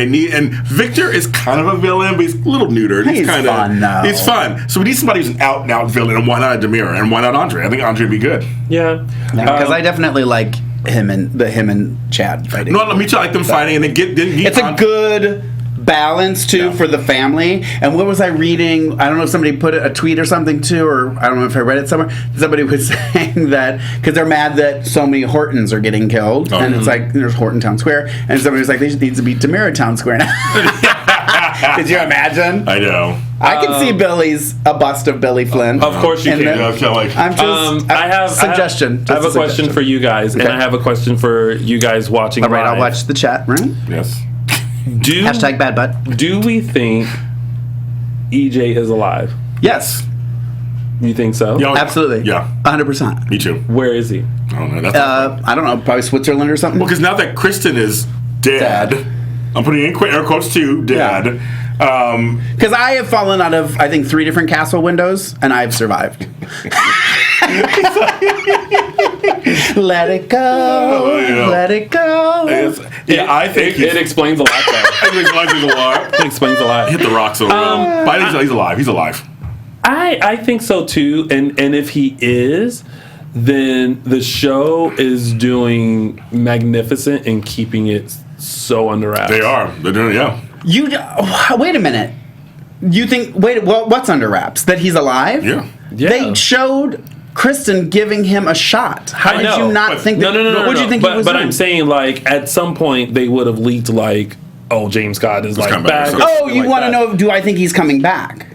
Victor is kind of a villain, but he's a little neutered. He's kind of fun, though. He's fun. So we need somebody who's an out and out villain, and why not Demira, and why not Andre? I think Andre would be good. Yeah, because I definitely like him and Chad fighting. No, let me like them fighting, and then it's a good balance too for the family. And what was I reading? I don't know if somebody put a tweet or something too, or I don't know if I read it somewhere. Somebody was saying that because they're mad that so many Hortons are getting killed, and it's like there's Horton Town Square, and somebody was like they need to be Demira Town Square now. Did you imagine? I know. I can see a bust of Billy Flynn. Of course you can. I'm just. I have suggestion. I have a question for you guys, and I have a question for you guys watching. All right, I'll watch the chat room. Yes. Hashtag bad butt. Do we think EJ is alive? Yes. You think so? Yeah, absolutely. Yeah. 100%. Me too. Where is he? I don't know. I don't know. Probably Switzerland or something. Well, because now that Kristen is dead, I'm putting in air quotes too, dead. Because I have fallen out of, I think, 3 different castle windows, and I've survived. Let it go. Let it go. I think it explains a lot. It explains a lot. Hit the rocks over. But he's alive. He's alive. I think so too. And if he is, then the show is doing magnificent and keeping it so under wraps. They are. They're doing it. Wait a minute. You think? What's under wraps? That he's alive? Yeah. They showed Kristen giving him a shot. How did you not think that? No. What did you think he was But doing? I'm saying, like, at some point they would have leaked, like, oh, James Scott is like back. Oh, you want to know? Do I think he's coming back?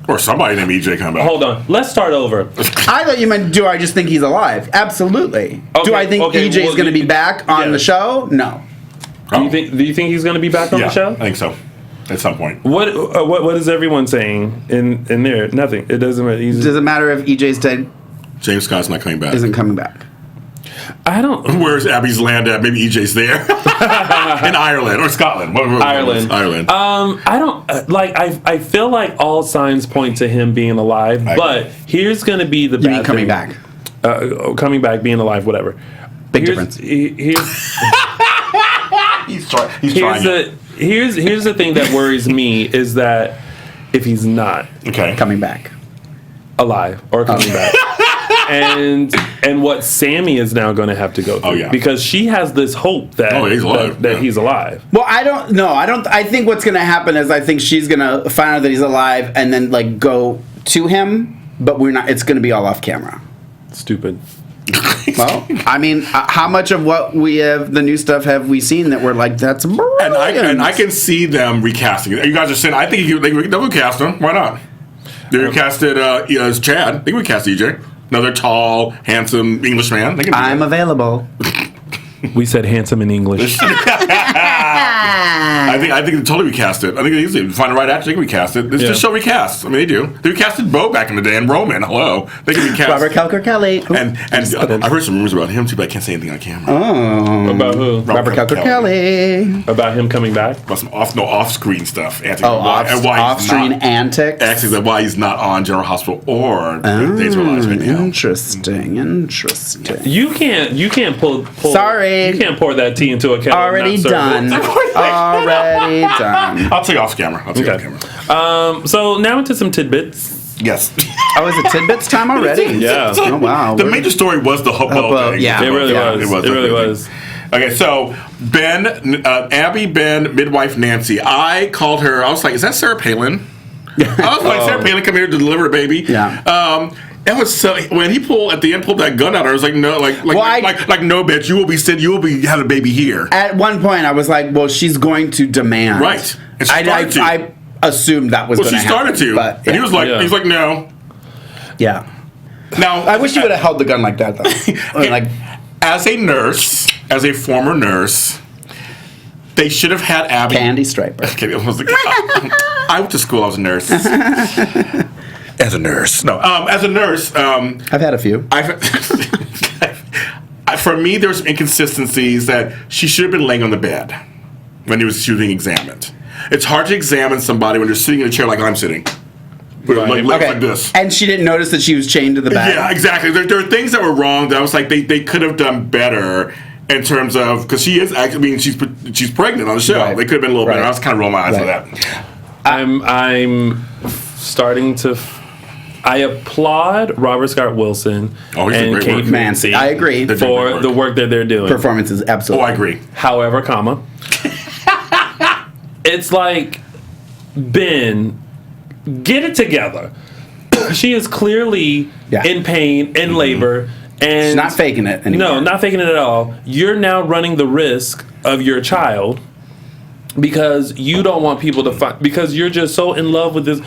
Or somebody named EJ coming back. Hold on. Let's start over. I thought you meant, do I just think he's alive? Absolutely. Do I think EJ is going to be back on the show? No. Do you think he's going to be back on the show? I think so. At some point. What is everyone saying in there? Nothing. It doesn't matter. Does it matter if EJ's dead? James Scott's not coming back. Isn't coming back. I don't. Where's Abby's land at? Maybe EJ's there. In Ireland or Scotland. Ireland. I don't like. I feel like all signs point to him being alive. But here's going to be the bad coming thing. back. Coming back, being alive, whatever. Big difference. He's trying. Here's the thing that worries me is that if he's not coming back alive or coming back. And what Sammy is now going to have to go through because she has this hope that he's alive. Well, I don't know. I think what's going to happen is I think she's going to find out that he's alive and then like go to him but we're not. It's going to be all off camera. Stupid. Well, I mean, how much of what we have, the new stuff, have we seen that we're like, that's brilliant? And I can see them recasting it. You guys are saying, I think they would cast him. Why not? They recasted as Chad. They would cast EJ. Another tall, handsome Englishman. I'm available. We said handsome in English. I think they totally recast it. I think they easily find the right actor. They can recast it. It's just show recasts. I mean, they do. They recasted Bo back in the day and Roman. Hello, they can recast Robert Kelker Kelly. And I heard some rumors about him too, but I can't say anything on camera. Oh, about who? Robert Kelker Kelly. About him coming back. About some off-screen stuff. Off-screen antics. Actually, why he's not on General Hospital or Days of Our Lives right now. Interesting. You can't pull. Sorry. You can't pour that tea into a kettle. Already done. Already done. I'll tell you off camera. So now into some tidbits. Yes. Oh, is it tidbits time already? Yeah. Oh, wow. The major story was the hobo thing. Yeah. It really was. Okay, so Abby, Ben, midwife Nancy. I called her. I was like, "Is that Sarah Palin?" I was like, "Sarah Palin come here to deliver a baby." Yeah. It was so when he pulled that gun out. I was like, "No, no, bitch, you will be having a baby here." At one point, I was like, "Well, she's going to demand." Right. And she started to. I assumed that was going to happen. Well, she started to, but, and he was like, "No." Yeah. Now, I wish you would have held the gun like that, though. As a nurse, as a former nurse, they should have had Abby. Candy Striper. Okay, I went to school. I was a nurse. As a nurse, as a nurse, I've had a few. For me, there was inconsistencies that she should have been laying on the bed when she was being examined. It's hard to examine somebody when they're sitting in a chair like I'm sitting. Like, like this. And she didn't notice that she was chained to the bed. Yeah, exactly. There are things that were wrong that I was like, they could have done better in terms of, because she is actually, she's pregnant on the show. Right. They could have been a little better. I was kind of rolling my eyes for that. I'm starting to. I applaud Robert Scott Wilson and Kate Mancy. I agree for the work that they're doing. Performances, absolutely. Oh, I agree. However, it's like, Ben, get it together. She is clearly in pain, in labor, and she's not faking it anymore. No, not faking it at all. You're now running the risk of your child because you don't want people to find, because you're just so in love with this.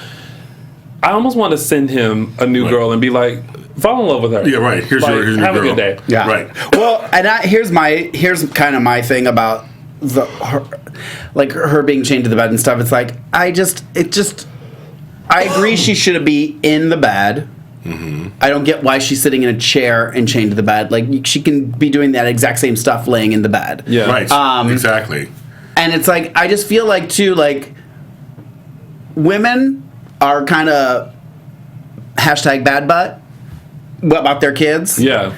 I almost want to send him a new girl and be like, fall in love with her. Yeah, right. Here's your new have girl. a good day. Yeah, right. Well, and here's kind of my thing about her being chained to the bed and stuff. It's like I agree she should be in the bed. Mm-hmm. I don't get why she's sitting in a chair and chained to the bed. Like, she can be doing that exact same stuff laying in the bed. Yeah, right. Exactly. And it's like, I just feel like too, like, women are kind of #bad butt about their kids. Yeah.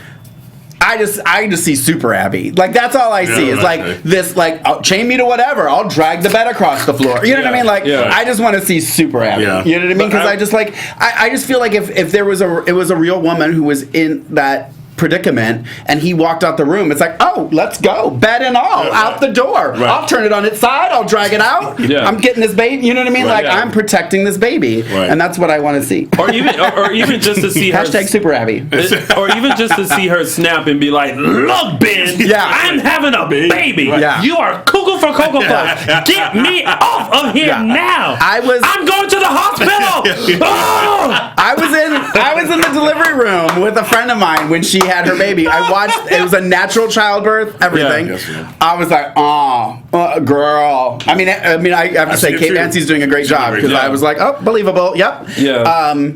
I just see Super Abby. Like, that's all I see is like this, like, chain me to whatever. I'll drag the bed across the floor. You know what I mean? Like, I just want to see Super Abby. Yeah. You know what I mean? Because I just feel like if there was it was a real woman who was in that predicament and he walked out the room, it's like, oh, let's go, bed and all, out the door. Right. I'll turn it on its side, I'll drag it out. I'm getting this baby, you know what I mean? Like, I'm protecting this baby, and that's what I want to see. Or even just to see her Super Abby. Or even just to see her snap and be like, look, Ben, I'm having a baby. You are cuckoo for Cocoa Puffs. Get me off of here now. I'm going to the hospital. I was in the delivery room with a friend of mine when she had her baby. I watched, it was a natural childbirth, everything. I was like, oh, girl. I mean, I have to say, Kate Mancy's doing a great job, because I was like, oh, believable. Yep. Yeah.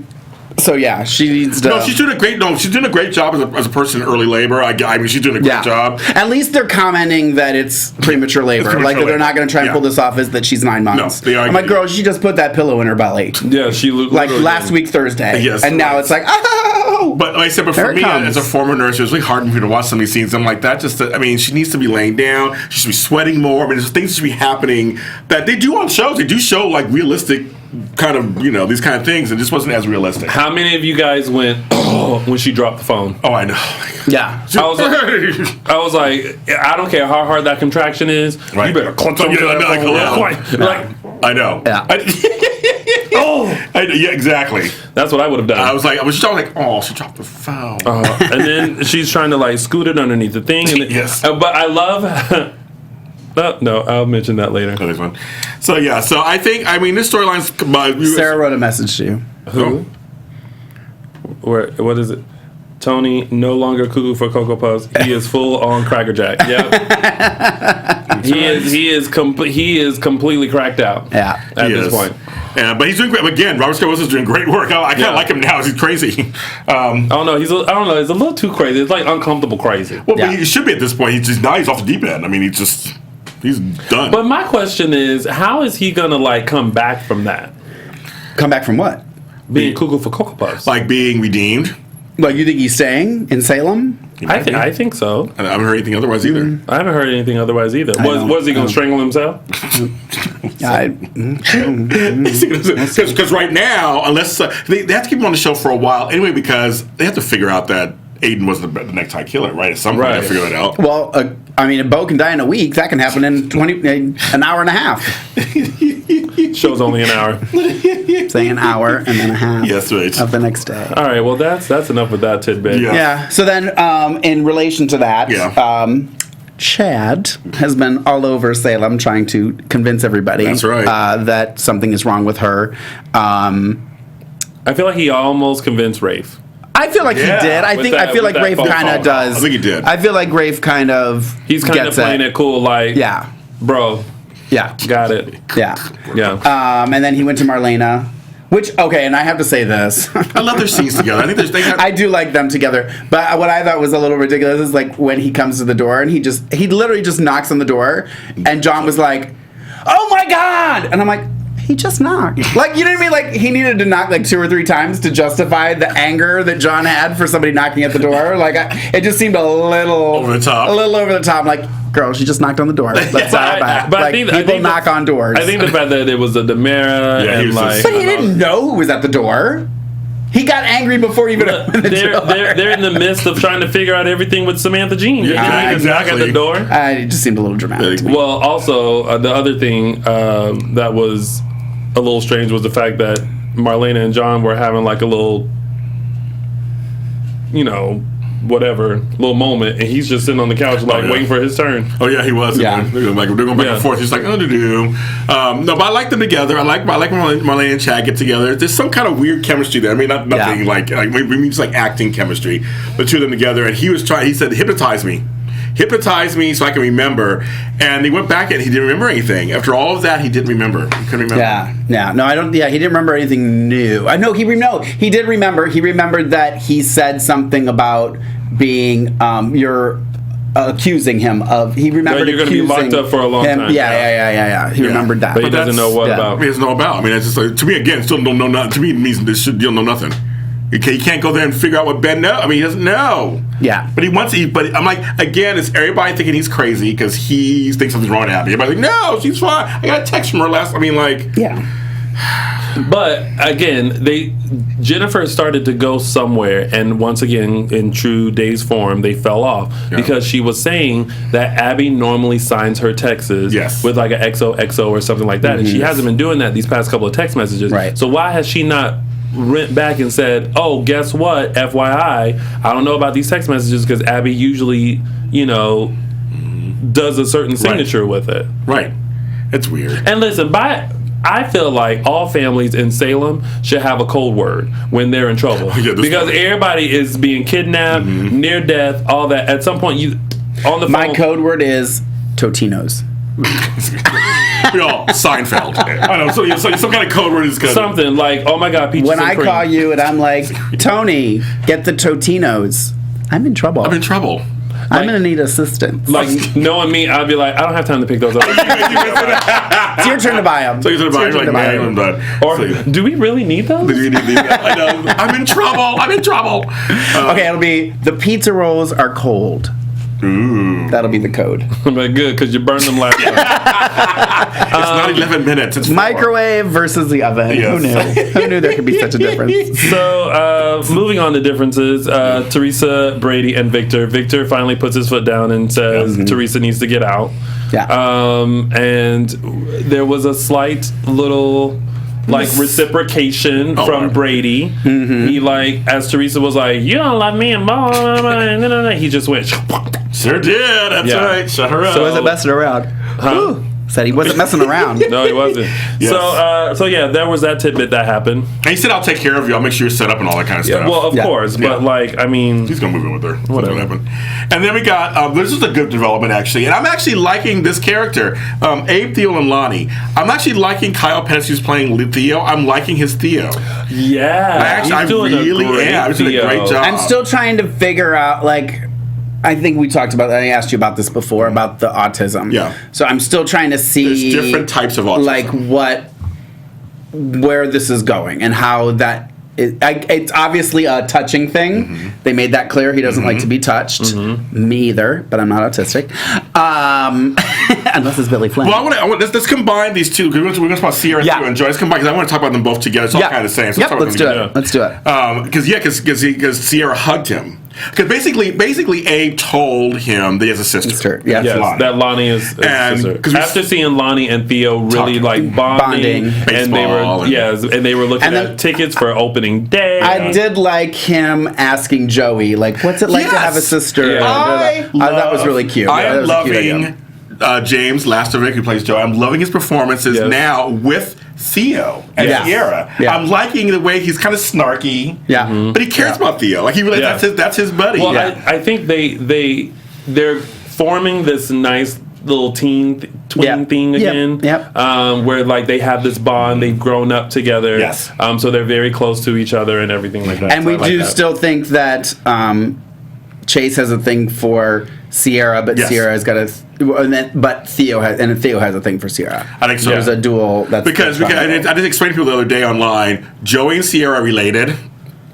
So yeah, she needs to. No, she's doing a great. No, she's doing a great job as a person in early labor. I mean, she's doing a great job. At least they're commenting that it's premature labor. They're not going to try and pull this off as that she's 9 months. No, I'm like, girl, she just put that pillow in her belly. Yeah, she like last week Thursday. Yes, and now it's like, oh. But like I said, for me as a former nurse, it was really hard for me to watch some of these scenes. I'm like, that just. I mean, she needs to be laying down. She should be sweating more. I mean, there's things that should be happening that they do on shows. They do show like realistic kind of, these kind of things, and this wasn't as realistic. How many of you guys went when she dropped the phone? Oh, I know. Yeah. I was like, I don't care how hard that contraction is. Right. You better clench on I know. I know. Yeah. Yeah, exactly. That's what I would have done. I was like, oh, she dropped the phone. And then she's trying to like scoot it underneath the thing. And yes. But I love. No, I'll mention that later. That is one. So yeah, this storyline's. Sarah wrote a message to you. Who? What is it? Tony, no longer cuckoo for Cocoa Puffs. He is full on Cracker Jack. Yep. He is completely cracked out. Yeah. At this point. Yeah, but he's doing great. Again, Robert Scott Wilson's doing great work. I kind of like him now. He's crazy. I don't know. He's a little too crazy. It's like uncomfortable crazy. Well, but he should be at this point. He's off the deep end. I mean, he's done. But my question is, how is he gonna like come back from that? Come back from what? Being cuckoo for Cocoa Puffs. Like being redeemed. Like, you think he's staying in Salem? I think so. I haven't heard anything otherwise either. I haven't heard anything otherwise either. Was he going to strangle himself? Because right now, unless they have to keep him on the show for a while anyway, because they have to figure out that Aiden was the necktie killer, right? At some point, they figure it out. Well, I mean, if Bo can die in a week, that can happen in an hour and a half. Show's only an hour. Say an hour and then a half. Yes, right. Of the next day. All right, well, that's enough with that tidbit. Yeah. So then, in relation to that, Chad has been all over Salem trying to convince everybody that something is wrong with her. I feel like he almost convinced Rafe. I feel like he did. I feel like Rafe kind of does. I think he did. I feel like Rafe kind of He's kind of playing it cool, like, bro. Yeah. Got it. Yeah. Yeah. And then he went to Marlena, which, okay, and I have to say this. I love their scenes together. I think I do like them together. But what I thought was a little ridiculous is like when he comes to the door and he literally just knocks on the door and John was like, oh my God! And I'm like, he just knocked. Like, you know what I mean? Like, he needed to knock like 2 or 3 times to justify the anger that John had for somebody knocking at the door. Like, it just seemed a little over the top. A little over the top. Like, girl, she just knocked on the door. Let's dial back. But like, I think knock on doors. I think the fact that it was a Demera and like, but he didn't know who was at the door. He got angry before he even opened the door. They're in the midst of trying to figure out everything with Samantha Jean. Yeah, exactly. Knock at the door. It just seemed a little dramatic to me. Well, also the other thing that was a little strange was the fact that Marlena and John were having like a little, little moment, and he's just sitting on the couch waiting for his turn. Oh yeah, he was. Yeah, they're going back and forth. He's like, no, but I like them together. I like Marlena and Chad get together. There's some kind of weird chemistry there. I mean, nothing like we mean just like acting chemistry, but 2 of them together. And he said, hypnotize me so I can remember. And he went back and he didn't remember anything. After all of that, he didn't remember. He couldn't remember. Yeah. No, I don't. Yeah, he didn't remember anything new. I know he did remember. He remembered that he said something about being you're accusing him of. He remembered you're going to be locked up for a long time. Yeah. He remembered that, but he doesn't know what about. He doesn't know about. I mean, it's just like, to me again, still don't know nothing. To me, it means this should don't know nothing. You can't go there and figure out what Ben knows. I mean, he doesn't know. Yeah. But he wants to. But I'm like, again, it's everybody thinking he's crazy because he thinks something's wrong to happen. Everybody's like, no, she's fine. I got a text from her last. I mean, like. Yeah. But again, Jennifer started to go somewhere, and once again, in true Days form, they fell off because she was saying that Abby normally signs her texts with like an XOXO or something like that, and she hasn't been doing that these past couple of text messages. Right. So why has she not went back and said, oh, guess what, FYI, I don't know about these text messages because Abby usually, does a certain signature with it. Right. It's weird. And listen, I feel like all families in Salem should have a code word when they're in trouble. Because everybody is being kidnapped, near death, all that. At some point, on the phone. My code word is Totino's. Seinfeld. I don't know. So some kind of code word is good. Something like, oh my God, peaches when and I cream. call you and I'm like, Tony, get the Totino's. I'm in trouble. I'm going to need assistance. Like, knowing me, I'd be like, I don't have time to pick those up. It's your turn to buy them. So you're going to buy them. Or, do we really need those? Do you need these? I know. I'm in trouble. Okay, it'll be, the pizza rolls are cold. Ooh. That'll be the code. But good, because you burned them last time. It's not 11 minutes. It's 4. Microwave versus the oven. Yes. Who knew there could be such a difference? So, moving on to differences, Teresa, Brady, and Victor. Victor finally puts his foot down and says Teresa needs to get out. Yeah. And there was a slight little like reciprocation from right. Brady. He like, as Teresa was like, you don't love me, and blah, blah, blah, and no, he just went. Sure did. That's right. Shut her up. So was it messing around? Huh? Said he wasn't messing around. No, he wasn't. Yes. So yeah, there was that tidbit that happened. And he said, "I'll take care of you. I'll make sure you're set up and all that kind of stuff." Well, of course, but like, I mean, he's gonna move in with her. Whatever. What's gonna happen? And then we got this is a good development actually, and I'm actually liking this character, Abe, Theo, and Lonnie. I'm actually liking Kyle Pettis, who's playing Theo. I'm liking his Theo. Yeah, I really am. He's doing a great job. I'm still trying to figure out, like, I think we talked about that. I asked you about this before, about the autism. Yeah. So I'm still trying to see... There's different types of autism. Like, where this is going and how that... It's obviously a touching thing. They made that clear. He doesn't like to be touched. Me either, but I'm not autistic. Unless it's Billy Flynn. Well, let's combine these two. We're going to talk about Sierra and Joy. Let's combine, because I want to talk about them both together. It's all kind of the same. So let's do it. Let's do it. Because Sierra hugged him. Because basically, Abe told him that he has a sister. Yes, that Lonnie is sister. After seeing Lonnie and Theo really like bonding, and they were looking at tickets for opening day. I did like him asking Joey, like, "What's it like to have a sister?" Yeah. That was really cute. I am loving James Lastovic, who plays Joey. I'm loving his performances now with Theo and Sierra. I'm liking the way he's kind of snarky. But he cares about Theo. Like, he really that's his buddy. Well, I think they're forming this nice little tween thing again. Where like they have this bond, they've grown up together. Yes. So they're very close to each other and everything like that. And we do still think that Chase has a thing for Sierra, but Sierra has got but Theo has a thing for Sierra. I think so. There's a dual. Because I just explained to people the other day online. Joey and Sierra are related.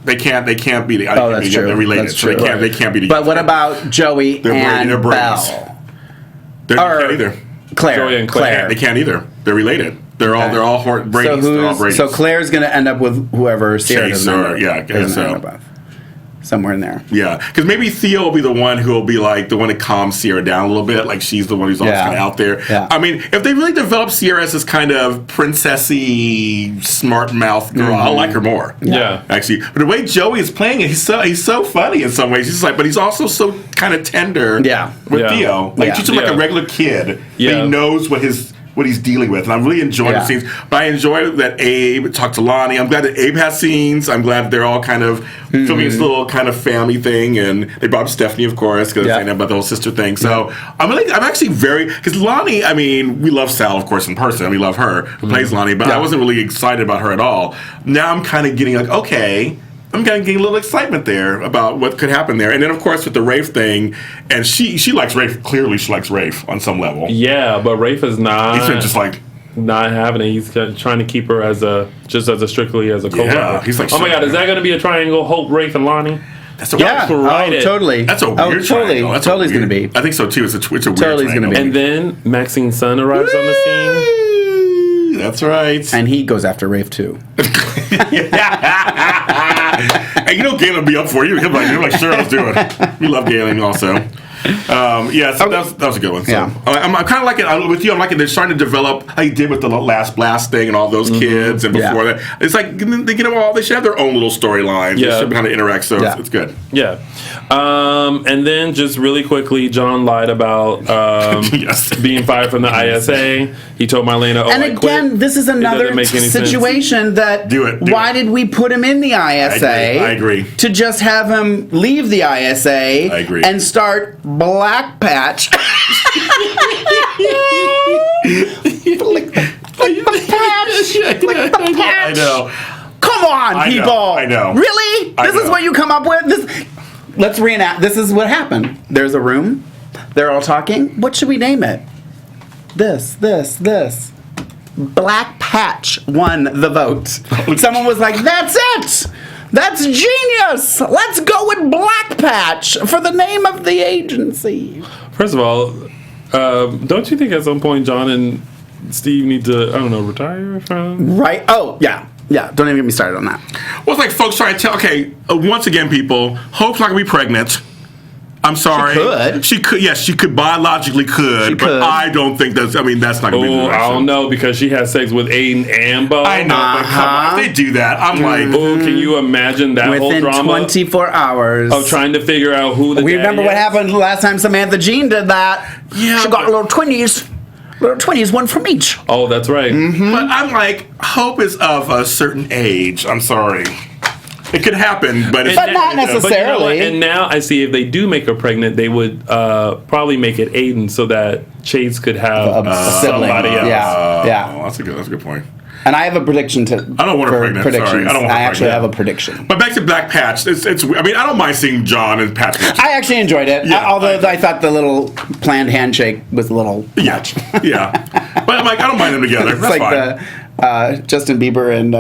They can't be. That's true. They're related. That's true. So they can't be together. But what about Joey and Belle? They can't either. Claire. Joey and Claire. They can't either. They're related. They're all Brady's. They're all Brady's. So Claire's going to end up with whoever Sierra Chase doesn't end up with. Somewhere in there. Yeah, because maybe Theo will be the one who will be like the one that calms Sierra down a little bit. Like, she's the one who's always kind of out there. Yeah. I mean, if they really develop Sierra as this kind of princessy, smart mouth girl, I like her more. Yeah, actually. But the way Joey is playing it, he's so funny in some ways. He's like, but he's also so kind of tender. With Theo, like, treats him like a regular kid. But he knows what he's dealing with, and I'm really enjoying the scenes. But I enjoy that Abe talked to Lonnie. I'm glad that Abe has scenes. I'm glad they're all kind of filming this little kind of family thing, and they brought up Stephanie, of course, because they're saying about the whole sister thing. So I'm actually very, because Lonnie, I mean, we love Sal, of course, in person. We love her who plays Lonnie, but I wasn't really excited about her at all. Now I'm kind of getting like, okay, I'm kind of getting a little excitement there about what could happen there. And then, of course, with the Rafe thing, and she likes Rafe. Clearly, she likes Rafe on some level. Yeah, but Rafe is not. He's just like... not having it. He's trying to keep her strictly as a co-worker. Yeah, he's like, oh my God, is that going to be a triangle? Hope, Rafe, and Lonnie? That's a weird totally. That's a weird triangle. That's totally going to be. I think so too. It's a weird totally triangle. Be. And then Maxine's son arrives on the scene. That's right. And he goes after Rafe too. And you know Galen will be up for you. You're like, sure, let's do it. We love Galen also. So that was a good one. So, I'm kind of like it with you. I'm liking they're starting to develop how you did with the Last Blast thing and all those kids, and before that, it's like they get them all. They should have their own little storylines. They should kind of interact. So it's good. Yeah. And then just really quickly, John lied about being fired from the ISA. He told Marlena, and again, this is another situation that why did we put him in the ISA? I agree. To just have him leave the ISA and start Black Patch. I know. Come on, people. I know. Really? This is what you come up with? Let's reenact. This is what happened. There's a room. They're all talking. What should we name it? This. Black Patch won the vote. Someone was like, that's it. That's genius. Let's go with Black Patch for the name of the agency. First of all, don't you think at some point John and Steve need to, retire from? Right. Oh, yeah. Yeah, don't even get me started on that. Well, it's like folks trying to tell, once again, people, Hope's not going to be pregnant. I'm sorry. She could. Yes, she could biologically could. But I don't think that's. I mean, that's not going to be the I don't know because she had sex with Aiden and Bo. I know, but come on, if they do that, I'm like, oh, can you imagine that whole drama? Within 24 hours of trying to figure out who the. We remember what happened last time Samantha Jean did that. Yeah, she got little twinnies. Little 20s, one from each. Oh, that's right. Mm-hmm. But I'm like, Hope is of a certain age. I'm sorry. It could happen, but not necessarily. But you know what? And now I see if they do make her pregnant, they would probably make it Aiden so that Chase could have somebody else. Yeah. Oh, that's a good point. And I have a prediction I don't want her pregnant. Sorry, I don't want her actually pregnant. have a prediction. But back to Black Patch. It's. I mean, I don't mind seeing John and Patch. I actually enjoyed it. Yeah, although I thought the little planned handshake was a little much. Yeah. But I'm like, I don't mind them together. It's That's like fine. the Justin Bieber and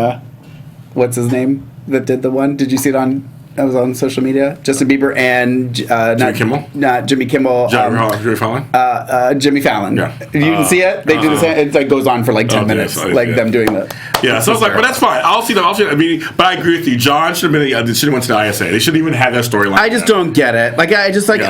what's his name that did the one? Did you see it on? That was on social media. Justin Bieber and Jimmy Kimmel. Not Jimmy Kimmel. Jimmy Fallon. Jimmy Fallon. Yeah. You didn't see it? They do the same. It like goes on for like 10 minutes, like them doing the. Yeah, so I was like, but that's fine. I'll see them. I mean, but I agree with you. John should have been. Should have went to the ISA. They shouldn't even have that storyline. I just don't get it. Like I just like.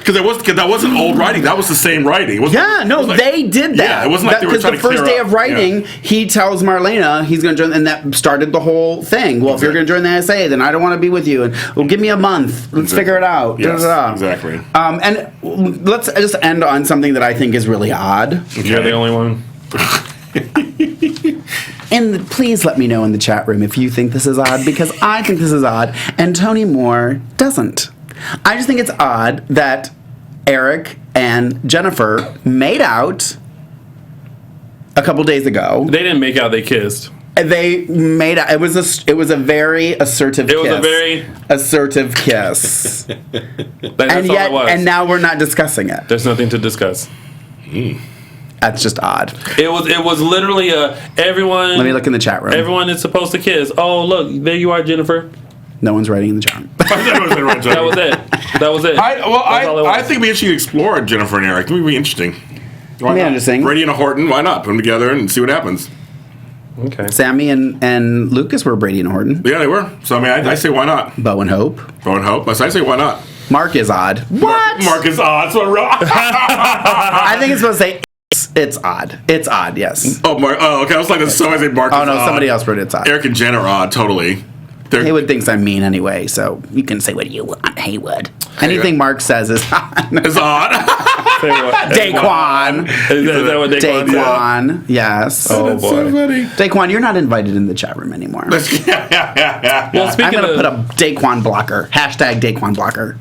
Because that wasn't old writing. That was the same writing. They did that. Yeah, it wasn't like they were trying to clear up. Because the first day of writing, he tells Marlena he's going to join, and that started the whole thing. Well, if you're going to join the SA, then I don't want to be with you, and well, give me a month. Let's figure it out. Yes, exactly. And let's just end on something that I think is really odd. You're the only one. And please let me know in the chat room if you think this is odd, because I think this is odd, and Tony Moore doesn't. I just think it's odd that Eric and Jennifer made out a couple days ago. They didn't make out; they kissed. They made out. It was a very assertive. It was a very assertive kiss. And yet, and now we're not discussing it. There's nothing to discuss. That's just odd. It was literally everyone. Let me look in the chat room. Everyone is supposed to kiss. Oh, look, there you are, Jennifer. No one's writing in the chat room. That was it. I think we should explore Jennifer and Eric. It would be interesting. Interesting. Brady and Horton, why not? Put them together and see what happens. Okay. Sammy and Lucas were Brady and Horton. Yeah, they were. So, I mean, I say why not? Bo and Hope. I say why not? Mark is odd. What? Mark is odd. That's what I think it's supposed to say it's odd. It's odd, yes. Oh, Mark. Oh, okay. I was like, so I say Mark is odd. Oh, no, somebody else wrote it's odd. Eric and Jen are odd, totally. Haywood thinks I'm mean anyway, so you can say what you want, Haywood. Anything Mark says is odd. Is odd. Daquan. Is that what Daquan, yes. Oh, boy. So funny. Daquan, you're not invited in the chat room anymore. Well, I'm going to put a Daquan blocker. Hashtag Daquan blocker.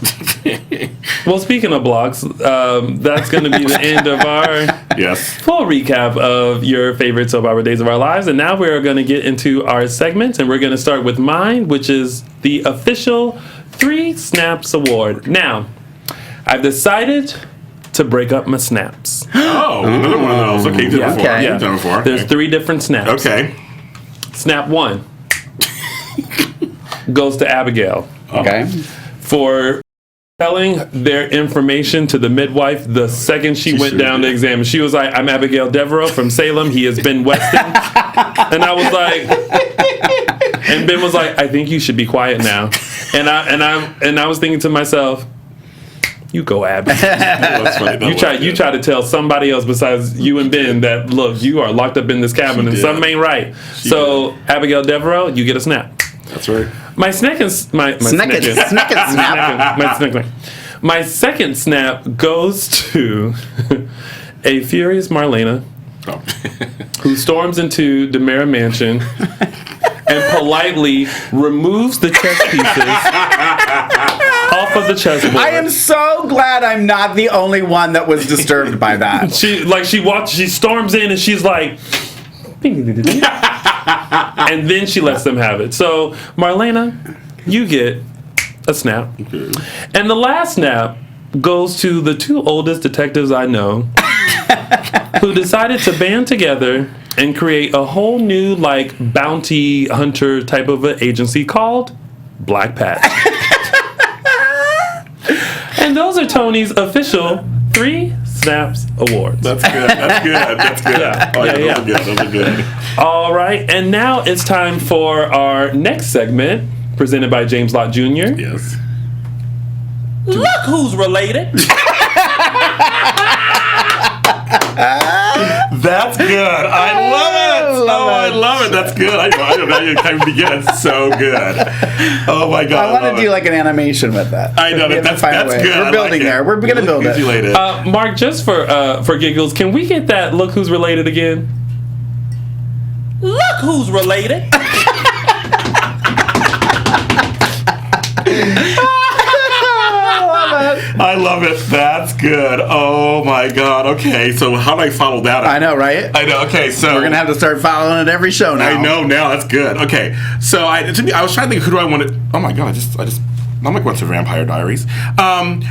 Well, speaking of blocks, that's going to be the end of our full recap of your favorite soap opera days of our lives. And now we're going to get into our segments, and we're going to start with mine, which is the official 3 Snaps Award. Now, I've decided to break up my snaps. Oh, another one of those. Okay, you've done before. There's 3 different snaps. Okay. Snap 1 goes to Abigail. Okay. For telling their information to the midwife the second she went down to examine. She was like, I'm Abigail Devereaux from Salem. He has been Weston. And I was like, and Ben was like, I think you should be quiet now. And I was thinking to myself, you go, Abby. You try to tell somebody else besides you and Ben that, look, you are locked up in this cabin and something ain't right. So Abigail Devereaux, you get a snap. That's right. My second snap goes to a furious Marlena who storms into Demera Mansion and politely removes the chess pieces off of the chessboard. I am so glad I'm not the only one that was disturbed by that. She storms in and she's like, and then she lets them have it. So, Marlena, you get a snap. Okay. And the last snap goes to the 2 oldest detectives I know who decided to band together and create a whole new, bounty hunter type of an agency called Black Patch. And those are Tony's official 3 Snaps Awards. That's good. Those are good. All right, and now it's time for our next segment, presented by James Lott Jr. Yes. Look who's related. That's good. I love it. I love it. That's good. I don't know how you can begin. It's so good. Oh my God. I want to do like an animation with that. I know that's good. We're building there. We're gonna build it. Related. Mark, just for giggles, can we get that look who's related again? Look who's related. I love it. That's good. Oh my God. Okay, so how do I follow that up? I know, right? I know. Okay, so we're gonna have to start following it every show now. I know now. That's good. Okay, so I was trying to think, who do I want to? Oh my God! I'm like, what's the Vampire Diaries? Wrong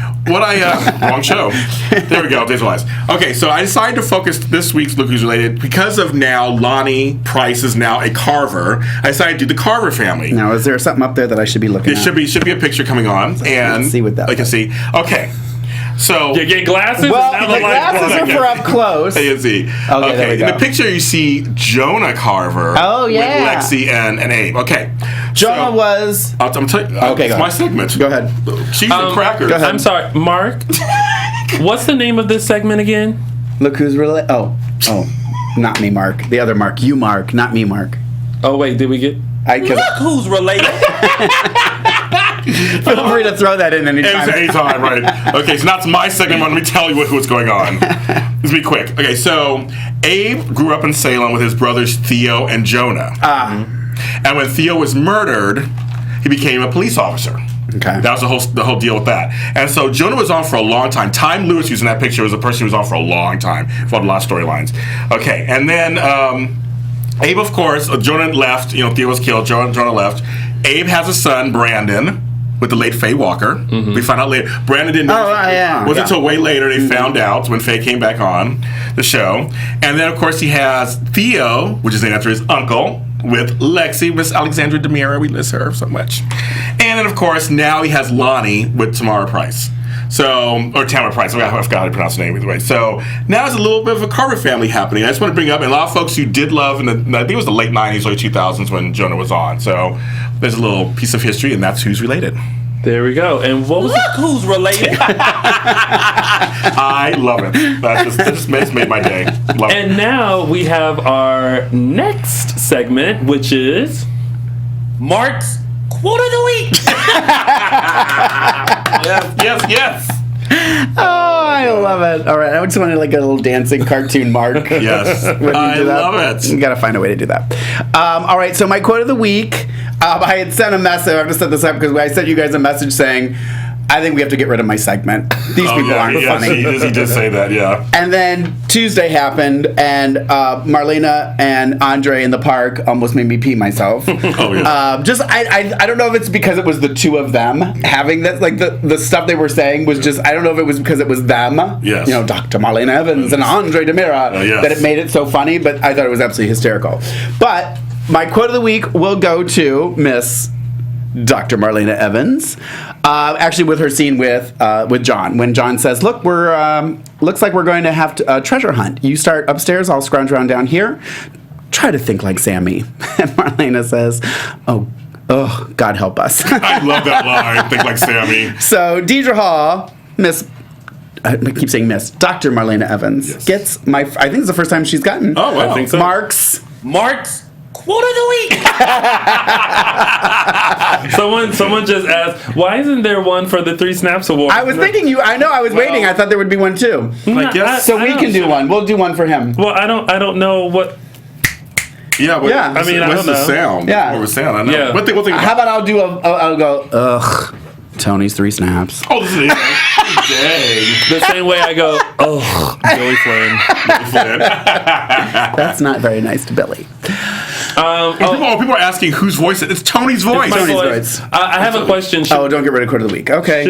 show. There we go. Days of Lies. Okay, so I decided to focus this week's Look Who's Related because of now Lonnie Price is now a Carver. I decided to do the Carver family. Now, is there something up there that I should be looking at? It should be a picture coming on, and let's see what that. I can see. Okay. So you get glasses. Well, the glasses are for up close. You see. Okay, there we go. In the picture, you see Jonah Carver. Oh yeah. With Lexi and Abe. Okay. Jonah was. I'm telling you. Okay, it's my segment. Go ahead. Cheese and crackers. Go ahead. I'm sorry, Mark. What's the name of this segment again? Look who's related. Oh, not me, Mark. The other Mark. You, Mark. Not me, Mark. Oh wait, did we get? Look who's related. Feel free to throw that in anytime. Anytime, right. Okay, so that's my segment. Let me tell you what's going on. Let's be quick. Okay, so Abe grew up in Salem with his brothers Theo and Jonah. And when Theo was murdered, he became a police officer. Okay. That was the whole deal with that. And so Jonah was on for a long time. Time Lewis, who's in that picture, was a person who was on for a long time. Followed a lot of storylines. Okay, and then Abe, of course, Jonah left. Theo was killed. Jonah left. Abe has a son, Brandon, with the late Faye Walker. We found out later. Brandon didn't know. It wasn't until way later they found out when Faye came back on the show. And then, of course, he has Theo, which is named after his uncle, with Lexi, Miss Alexandra Demira. We miss her so much. And then, of course, now he has Lonnie with Tamara Price. Or Tamara Price. I forgot how to pronounce her name either way. So now there's a little bit of a Carver family happening. I just want to bring up, and a lot of folks who did love, I think it was the late 90s, early 2000s when Jonah was on. So there's a little piece of history, and that's who's related. There we go. And what was who's related? I love it. That just made my day. Love it. And now we have our next segment, which is Mark's Quote of the Week. Yes. Oh, I love it. All right, I just wanted like a little dancing cartoon Mark. Yes, I love it. You got to find a way to do that. All right, so my quote of the week. I had sent a message. I have to set this up because I sent you guys a message saying, I think we have to get rid of my segment. These people aren't funny. He did say that, yeah. And then Tuesday happened, and Marlena and Andre in the park almost made me pee myself. Oh, yeah. I don't know if it's because it was the two of them having that, like the stuff they were saying was just, I don't know if it was because it was them. Yes. Dr. Marlena Evans and Andre Demira, that it made it so funny, but I thought it was absolutely hysterical. But my quote of the week will go to Miss Dr. Marlena Evans, actually with her scene with John, when John says, "Look, looks like we're going to have a treasure hunt. You start upstairs, I'll scrounge around down here. Try to think like Sammy." And Marlena says, "Oh, God help us." I love that line. Think like Sammy. So Deidre Hall, I keep saying Miss Dr. Marlena Evans gets I think it's the first time she's gotten. Oh, wow. I think so. Mark's Quote of the Week. Someone just asked, why isn't there one for the 3 Snaps Award? I was thinking I was waiting. I thought there would be one too. I guess so. We can do one. We'll do one for him. Well, I don't know what. Yeah. I mean, I don't know. The sound? Yeah. More of a sound. I know. Yeah. What thing? How about I'll go. Ugh. Tony's 3 Snaps. Oh, this is dang. The same way I go, Billy Flynn. That's not very nice to Billy. People are asking whose voice it is. It's Tony's voice. Tony's voice. I have a question. Don't get rid of quote of the week. Okay.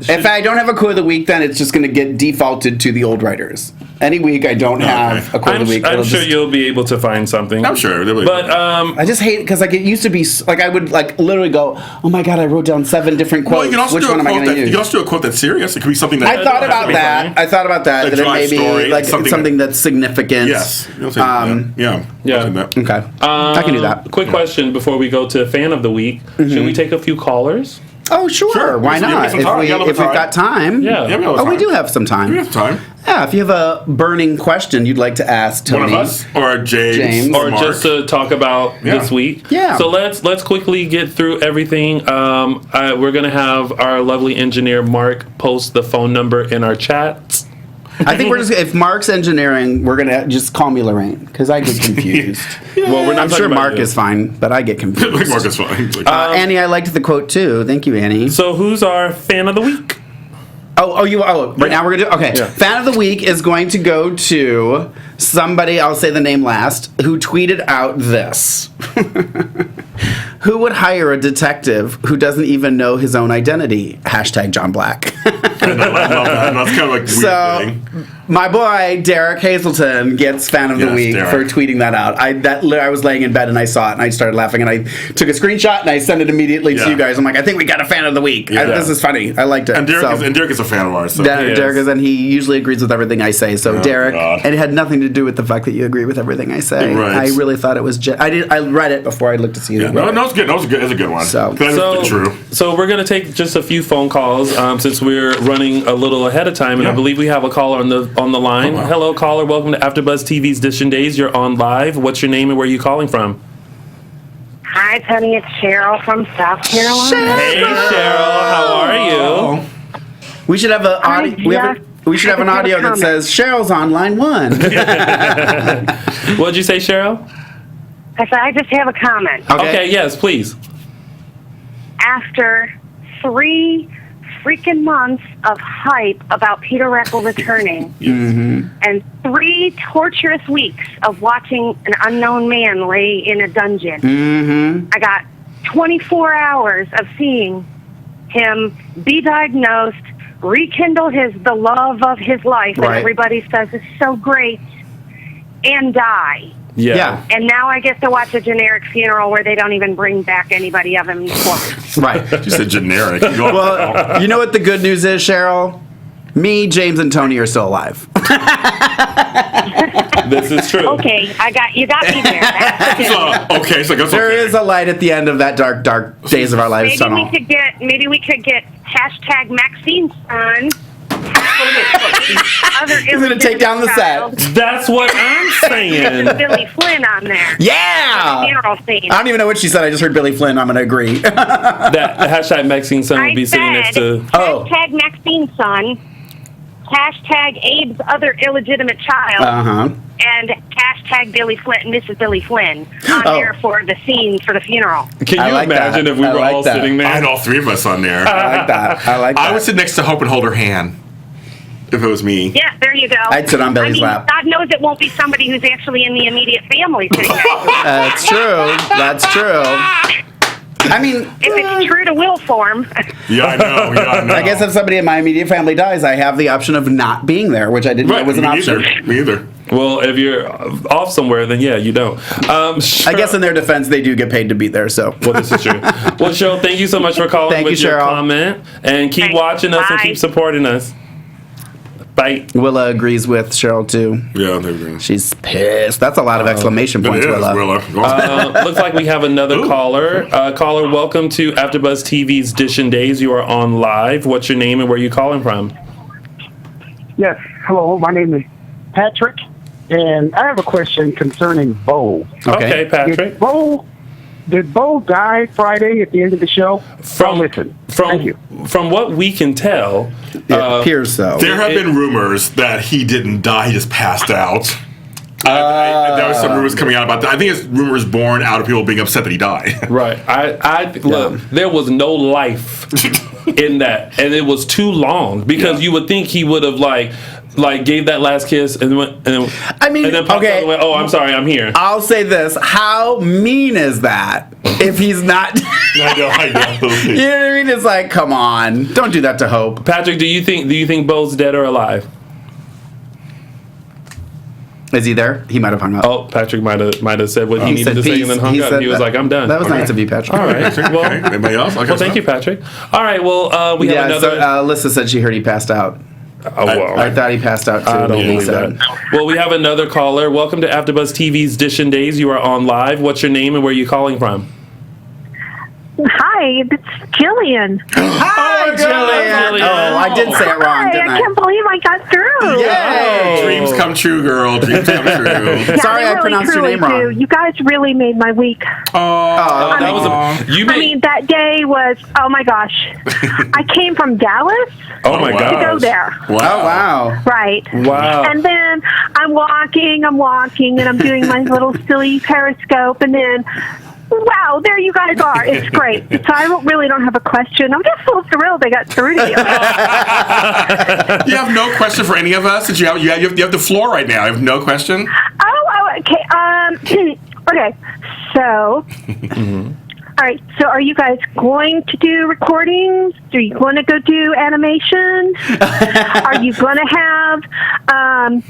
If I don't have a quote of the week, then it's just going to get defaulted to the old writers. Any week I don't have a quote of the week. I'm sure you'll be able to find something. I'm sure. But I just hate it because it used to be I would literally go, oh my God, I wrote down 7 different quotes. Well, you can also Which do one am I going to use? You can also do a quote that's serious. It could be something that I thought about that. A That it dry may story, be something that's significant. Yes. Yeah. Okay. I can do that. Quick question before we go to Fan of the Week. Should we take a few callers? Oh, sure. Why not? If we've got time. Yeah. We do have some time. We have time. Yeah, if you have a burning question you'd like to ask Tony. One of us? Or James or Mark. just to talk about this week. Yeah. So let's quickly get through everything. We're going to have our lovely engineer Mark post the phone number in our chat. I think if Mark's engineering, we're going to just call me Lorraine, because I get confused. Well, we're not I'm sure Mark is fine, but I get confused. Mark is fine. Annie, I liked the quote too. Thank you, Annie. So who's our fan of the week? Right now we're going to do, okay. Yeah. Fan of the week is going to go to somebody, I'll say the name last, who tweeted out this. Who would hire a detective who doesn't even know his own identity? # John Black. I love that. That's kind of like a weird thing. My boy Derek Hazelton gets fan of the week for tweeting that out. I was laying in bed and I saw it and I started laughing and I took a screenshot and I sent it immediately to you guys. I'm like, I think we got a fan of the week. This is funny. I liked it. And Derek is a fan of ours. So. Derek is, and he usually agrees with everything I say. So Derek, and it had nothing to do with the fact that you agree with everything I say. Right. I really thought it was. I read it before I looked to see it. No, it's good. It's a good one. So true. So we're gonna take just a few phone calls since we're running a little ahead of time, and I believe we have a caller on the line. Oh, wow. Hello, caller. Welcome to AfterBuzz TV's Edition Days. You're on live. What's your name and where are you calling from? Hi, Penny. It's Cheryl from South Carolina. Hey, Cheryl. How are you? We should have an audio. We should have an audio that says Cheryl's on line 1. What'd you say, Cheryl? I said I just have a comment. Okay. Yes, please. After 3 freaking months of hype about Peter Reckle returning, and 3 torturous weeks of watching an unknown man lay in a dungeon, I got 24 hours of seeing him be diagnosed, rekindle the love of his life that everybody says is so great, and die. Yeah. And now I get to watch a generic funeral where they don't even bring back anybody of him. Right. You said generic. Well, you know what the good news is, Cheryl? Me, James, and Tony are still alive. This is true. Okay, you got me there. That's there is a light at the end of that dark, dark days of our lives tunnel. Maybe we could get # Maxine's son. He's going to take down the set. That's what I'm saying. Billy Flynn on there. Yeah. Funeral scene. I don't even know what she said. I just heard Billy Flynn. I'm going to agree. That # Maxine son will be sitting next to. # Maxine son. # Abe's other illegitimate child. And # Billy Flynn, Mrs. Billy Flynn, on there for the scene for the funeral. Can you imagine if we were all sitting there? I had all 3 of us on there. I like that. I would sit next to Hope and hold her hand. If it was me. Yeah, there you go. I'd sit on Billy's lap. God knows it won't be somebody who's actually in the immediate family sitting there. That's true. That's true. I mean, if it's true to will form. Yeah, I know. I guess if somebody in my immediate family dies, I have the option of not being there, which I didn't know was an option. Me either. Well, if you're off somewhere, then yeah, you don't. I guess in their defense, they do get paid to be there. So, well, this is true. Well, Cheryl, thank you so much for calling with your comment, and keep watching us and keep supporting us. Bye. Willa agrees with Cheryl too. Yeah, they agree. She's pissed. That's a lot of exclamation points, Willa. Looks like we have another caller. Caller, welcome to AfterBuzz TV's Edition Days. You are on live. What's your name and where are you calling from? Yes. Hello. My name is Patrick, and I have a question concerning Bo. Okay, Patrick. Did Bo die Friday at the end of the show? Thank you. From what we can tell, it appears so. There have been rumors that he didn't die; he just passed out. There was some rumors coming out about that. I think it's rumors born out of people being upset that he died. Right. Look, there was no life in that, and it was too long because you would think he would have like gave that last kiss and went and then popped out and went, oh, I'm sorry, I'm here. I'll say this: how mean is that? If he's not, I know. You know what I mean? It's like, come on, don't do that to Hope. Patrick, do you think Bo's dead or alive? Is he there? He might have hung up. Oh, Patrick might have said what he needed to say and then hung up. He was like, I'm done. That was nice of you, Patrick. All right. Well, anybody else? Thank you, Patrick. All right. Well, we have another. So, Alyssa said she heard he passed out. Oh, well. I thought he passed out too. I don't believe that. Well, we have another caller. Welcome to AfterBuzz TV's Edition Days. You are on live. What's your name and where are you calling from? Hi, it's Jillian. Hi, Jillian. Oh, I did say it wrong, Hi, didn't I can't believe I got through. Yay! Dreams come true, girl. Dreams come true. Yeah, Sorry, they I pronounced your truly name wrong. do. You guys really made my week. That was I mean, that day was, oh my gosh. I came from Dallas oh my to gosh. go there. Oh, wow. Right. Wow. And then I'm walking, and I'm doing my little silly periscope, and then, wow, there you guys are. It's great. So I really don't have a question. I'm just so thrilled I got through to you. You have no question for any of us? Did you have the floor right now. I have no question? Oh, okay. Okay. So, all right. So are you guys going to do recordings? Are you going to go do animation? Are you going to have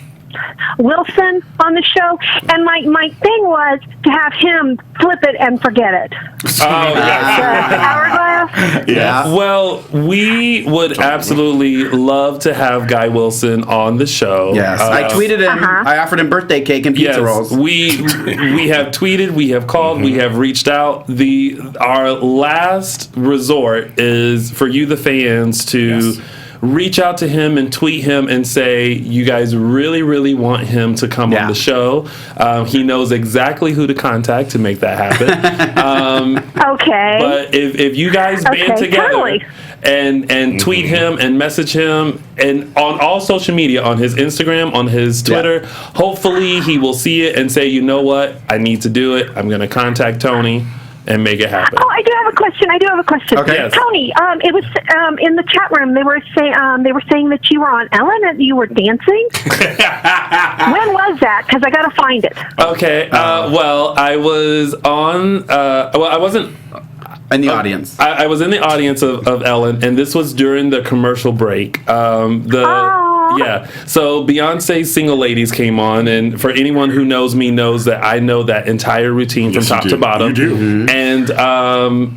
Wilson on the show? And my thing was to have him flip it and forget it. Oh, yeah. The hourglass. Yeah. Well, we would absolutely love to have Guy Wilson on the show. Yes. I tweeted him. I offered him birthday cake and pizza rolls. We have tweeted, we have called, we have reached out. Our last resort is for you, the fans, to reach out to him and tweet him and say you guys really, really want him to come on the show. He knows exactly who to contact to make that happen. Okay. But if you guys band together and tweet him and message him and on all social media, on his Instagram, on his Twitter, hopefully he will see it and say, you know what, I need to do it. I'm going to contact Tony and make it happen. Oh, I do have a question. Okay. Yes. Tony, it was in the chat room. They were saying that you were on Ellen and you were dancing. When was that? Because I got to find it. Okay. Well, I was on. I wasn't. In the audience. I was in the audience of Ellen, and this was during the commercial break. Yeah. So Beyonce's Single Ladies came on, and for anyone who knows me knows that I know that entire routine from top to bottom. You do. Mm-hmm. And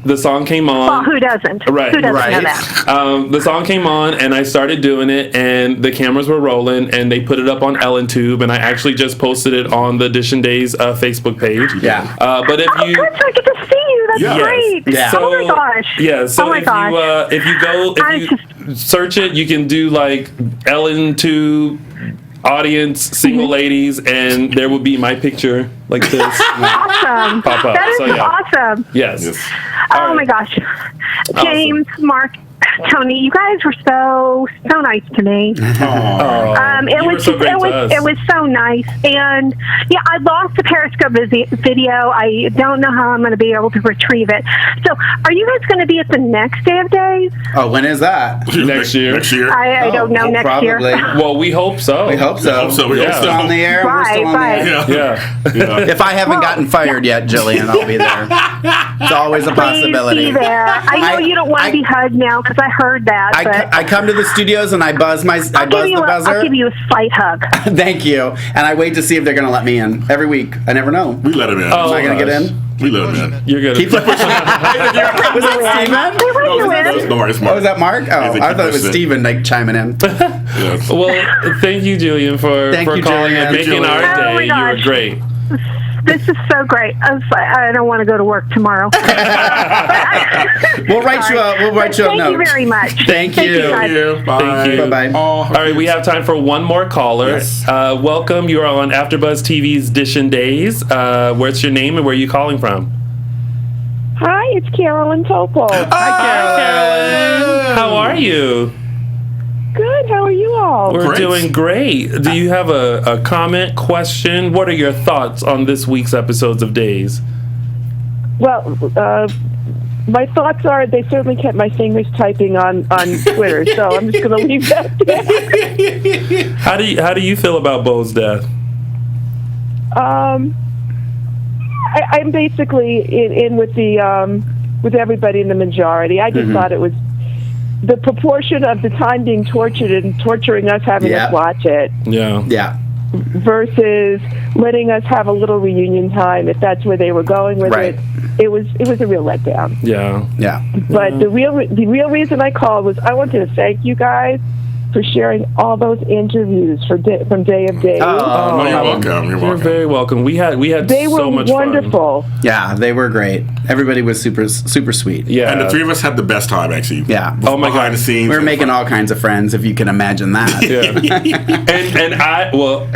the song came on. Well, who doesn't? Right. Who doesn't know that? The song came on, and I started doing it, and the cameras were rolling, and they put it up on Ellen Tube, and I actually just posted it on the Edition Days Facebook page. Yeah. But if you... Good, so I get to see you. That's great. Yeah. So, oh my gosh. Yeah. So oh my gosh. if you search it, you can do like Ellen Tube audience single ladies, and there would be my picture like this. Awesome. Pop up. That is awesome. Yes. Oh my gosh. James, Mark, Tony, you guys were so nice to me. It was so nice, and I lost the Periscope video. I don't know how I'm going to be able to retrieve it. So, are you guys going to be at the next Day of Days? Oh, when is that? Next year. I don't know. Next year. Well, we hope so. We hope so. We're still on the air. We're still on the air. Yeah. If I haven't gotten fired yet, Jillian, I'll be there. It's always a possibility. Please be there. I know you don't want to be hugged now because I heard that. I come to the studios and I buzz the buzzer. I'll give you a slight hug. Thank you. And I wait to see if they're going to let me in every week. I never know. We let him in. Am I going to get in? We let him in. You're good. Keep pushing. Was that Steven? No, it's Mark. Oh, was that Mark? Oh, I thought it was Steven like chiming in. Well, thank you, Jillian, for calling and making our day. You were great. This is so great. I don't want to go to work tomorrow. We'll write you a note. Thank you very much. Thank you. Bye. Thank you. Bye-bye. All right, we have time for one more caller. Yes. Welcome. You are on AfterBuzz TV's Edition Days. What's your name and where are you calling from? Hi, it's Carolyn Topol. Hi, Carolyn. How are you? Good. How are you all? We're doing great. Do you have a comment, question? What are your thoughts on this week's episodes of Days? Well, my thoughts are they certainly kept my fingers typing on Twitter, so I'm just going to leave that there. How do you feel about Bo's death? I'm basically in with the with everybody in the majority. I just thought it was the proportion of the time being tortured and torturing us having us watch it. Yeah. Versus letting us have a little reunion time, if that's where they were going with it. It was a real letdown. Yeah. But the real reason I called was I wanted to thank you guys for sharing all those interviews from Day of Days. Oh, you're welcome. You're very welcome. We had They so were much wonderful. fun. Yeah, they were great. Everybody was super sweet. Yeah, And the three of us had the best time, actually. Yeah. Oh my Behind God. the scenes. We were making all kinds of friends, if you can imagine that. Yeah.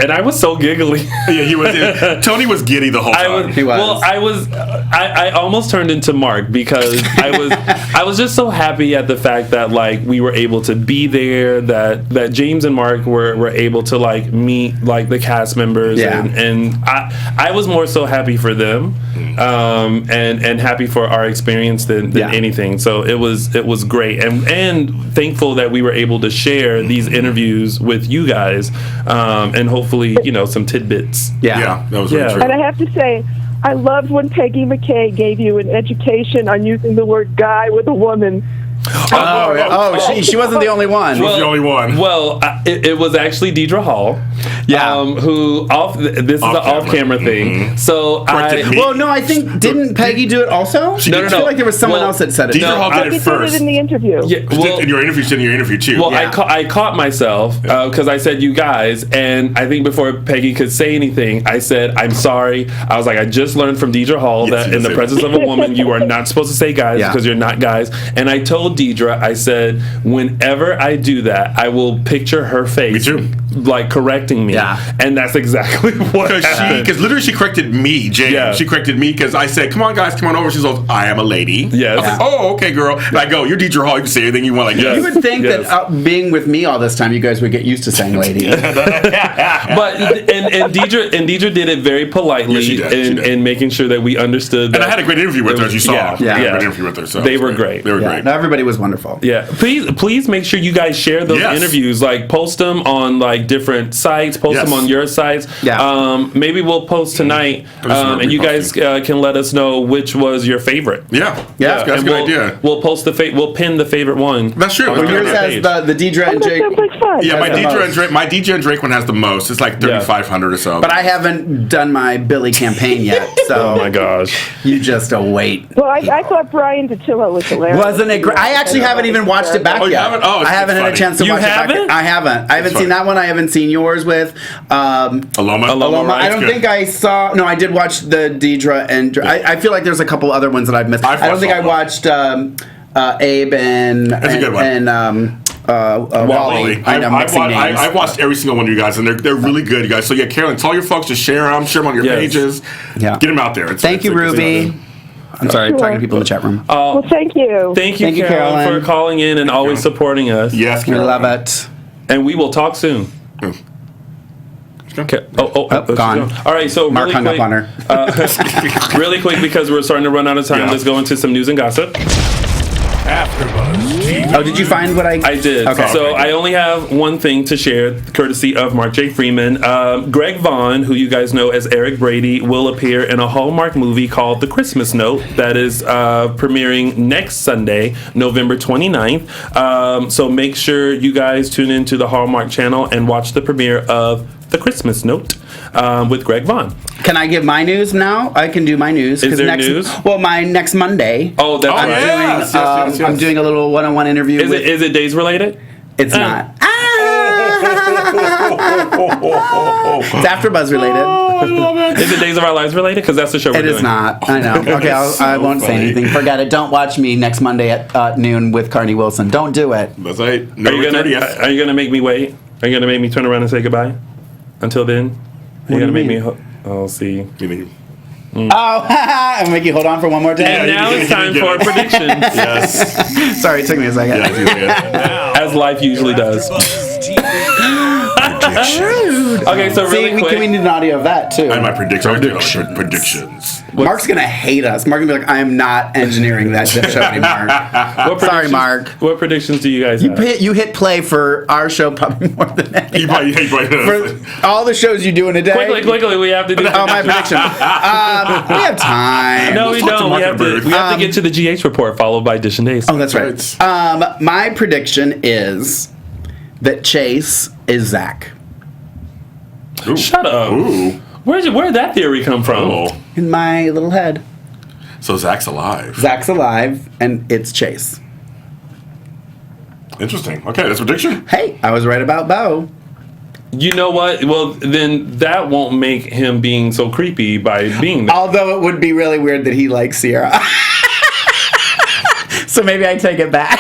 and I was so giggly. Yeah, he was. Tony was giddy the whole time. He was. Well, I almost turned into Mark because I was just so happy at the fact that like we were able to be there, that James and Mark were able to like meet like the cast members, and I was more so happy for them, and happy for our experience than anything. So it was great, and thankful that we were able to share these interviews with you guys, and hopefully some tidbits. Yeah, that was really true. And I have to say, I loved when Peggy McKay gave you an education on using the word guy with a woman. She wasn't the only one. She was the only one. Well, it was actually Deidre Hall. Yeah. Who this is an off-camera thing. So I think didn't Peggy do it also? No. I feel like there was someone else that said it. Deidre Hall did it first. Did it in the interview. Yeah, well, in your interview too. Well, I caught myself because I said you guys, and I think before Peggy could say anything, I said I'm sorry. I was like, I just learned from Deidre Hall that in the presence of a woman, you are not supposed to say guys because you're not guys. And I told Deidre, I said, whenever I do that, I will picture her face, like correcting me. Yeah. And that's exactly what happened. Because literally she corrected me, James. Yeah. She corrected me because I said, come on, guys, come on over. She goes, I am a lady. Yes. I was like, oh, okay, girl. And I go, you're Deidre Hall. You can say anything you want. Like, You would think that being with me all this time, you guys would get used to saying lady. But and Deidre did it very politely in making sure that we understood. That and I had a great interview with her, as you saw. Yeah. I had a great interview with her. So they were great. They were great. No, everybody was wonderful. Yeah, please make sure you guys share those interviews. Like post them on like different sites. Post them on your sites. Yeah. Maybe we'll post tonight, and you guys can let us know which was your favorite. Yeah. That's a good idea. We'll post we'll pin the favorite one. That's true. Well, yours has the Deidre and Jake. Yeah, my DJ and Drake one has the most. It's like 3,500 or so. But I haven't done my Billy campaign yet, so oh my gosh, you just await. Well, I thought Brian DeTillo was hilarious. Wasn't it great? I actually haven't even watched it back yet. I haven't had a chance to watch it back. I haven't. I haven't seen that one. I haven't seen yours with Aloma. I don't think I saw. No, I did watch the Deidre and I feel like there's a couple other ones that I've missed. I don't think I watched Abe and that's a good one. And Wally. I've watched every single one of you guys, and they're really good, you guys. So yeah, Carolyn, tell your folks to share them on your pages. Yeah, get them out there. Thank you, Ruby. I'm sorry, I'm talking to people in the chat room. Well, thank you. Thank you, Carolyn, for calling in and always supporting us. Yes, we love it. And we will talk soon. Okay. Gone. All right, so Mark really hung quick, up on her. Really quick, because we're starting to run out of time. Let's go into some news and gossip. AfterBuzz TV. Oh, did you find what I did. Okay. So I only have one thing to share, courtesy of Mark J Freeman. Greg Vaughn, who you guys know as Eric Brady, will appear in a Hallmark movie called The Christmas Note that is premiering next Sunday, November 29th. So make sure you guys tune into the Hallmark channel and watch the premiere of The Christmas Note with Greg Vaughn. Can I give my news now? I can do my news. Is there news? Well, my next Monday. Oh, that's right. Yes. I'm doing a little one-on-one interview. Is it days related? It's not. It's AfterBuzz related. Is it Days of Our Lives related? Because that's the show we're doing. It is not. I know. Okay, I won't say anything. Forget it. Don't watch me next Monday at noon with Carney Wilson. Don't do it. That's right. Are you gonna make me wait? Are you gonna make me turn around and say goodbye? Until then, you're gonna make me. I'll see. Oh, I'll make you hold on for one more day. And now it's time for predictions. Yes. Sorry, it took me a second. As life usually does. Okay, so really quick. We need an audio of that too. And my predictions. Mark's gonna hate us. Mark's gonna be like, I am not engineering that show anymore. Sorry, Mark. What predictions do you guys have? You hit play for our show probably more than anyone. For all the shows you do in a day. Quickly, we have to do. Oh, my prediction. We have time. No, we don't. We have to get to the GH report followed by Dish and Days. Oh, that's right. My prediction is that Chase is Zach. Ooh. Shut up. Ooh. Where'd that theory come from? Oh. In my little head. So Zach's alive. Zach's alive, and it's Chase. Interesting. Okay, that's prediction. Hey, I was right about Bo. You know what? Well, then that won't make him being so creepy by being there. Although it would be really weird that he likes Sierra. So maybe I take it back.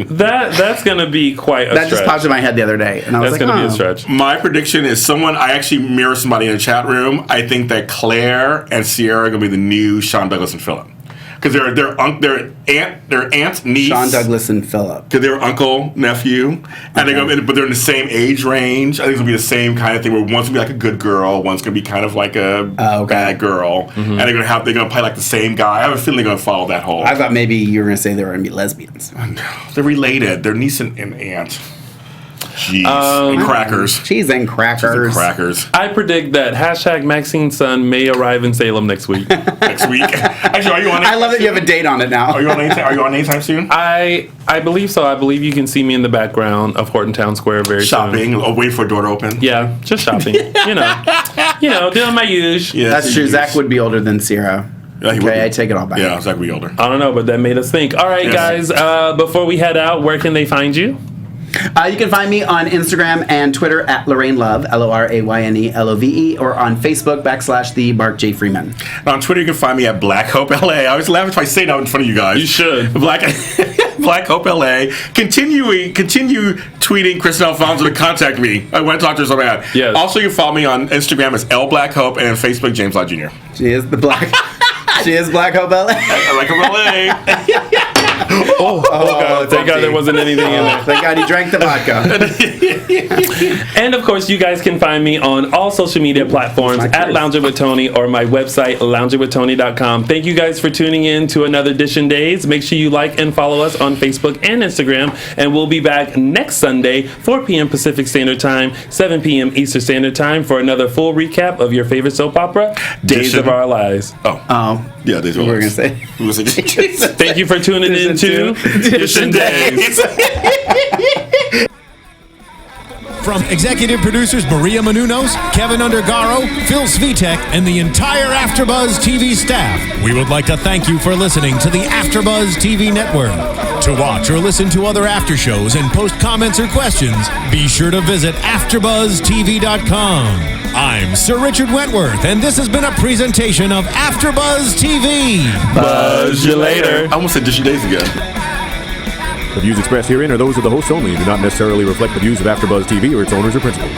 That's going to be quite a stretch. That just popped in my head the other day. And I was That's going to be a stretch. My prediction is I actually mirror somebody in the chat room. I think that Claire and Sierra are going to be the new Sean Douglas and Phillip. Because they're aunt, niece. Sean Douglas and Phillip. Because they're uncle, nephew. And but they're in the same age range. I think it's going to be the same kind of thing where one's going to be like a good girl, one's going to be kind of like a bad girl. Mm-hmm. And they're going to play like the same guy. I have a feeling they're going to follow that whole. I thought maybe you were going to say they were going to be lesbians. They're related. They're niece and aunt. Cheese and crackers. Cheese and crackers. I predict that #Maxine's son may arrive in Salem next week. Next week? Actually, are you on? I love that you have a date on it now. Are you on anytime soon? I believe so. I believe you can see me in the background of Horton Town Square very shopping. soon. Wait for a door to open. Yeah, just shopping. you know, doing my use. Yeah, that's true. Zach would be older than Sierra. Yeah, okay, I take it all back. Yeah, Zach would be older. I don't know, but that made us think. All right, guys. Before we head out, where can they find you? You can find me on Instagram and Twitter at Lorraine Love, LORAYNELOVE, or on Facebook /the Mark J Freeman. And on Twitter, you can find me at Black Hope LA. I always laugh if I say that in front of you guys. You should. Black Hope LA. Continue tweeting Kristen Alfonso to contact me. I want to talk to her so bad. Yes. Also, you can follow me on Instagram as LBlackHope and on Facebook James Lott Jr. She is She is Black Hope LA. Black Hope LA. Oh God! Thank God there wasn't anything in there. Thank God he drank the vodka. And of course, you guys can find me on all social media platforms at Lounging with Tony or my website, loungingwithtony.com. Thank you guys for tuning in to another Edition Days. Make sure you like and follow us on Facebook and Instagram. And we'll be back next Sunday, 4 p.m. Pacific Standard Time, 7 p.m. Eastern Standard Time for another full recap of your favorite soap opera, Days of Our Lives. Yeah, Days of Our Lives. We were going to say. Thank you for tuning in to Edition Days. From executive producers Maria Menounos, Kevin Undergaro, Phil Svitek, and the entire AfterBuzz TV staff, we would like to thank you for listening to the AfterBuzz TV network. To watch or listen to other after shows and post comments or questions, be sure to visit AfterBuzzTV.com. I'm Sir Richard Wentworth, and this has been a presentation of AfterBuzz TV. Buzz you later. I almost said Edition Days again. The views expressed herein are those of the hosts only and do not necessarily reflect the views of AfterBuzz TV or its owners or principals.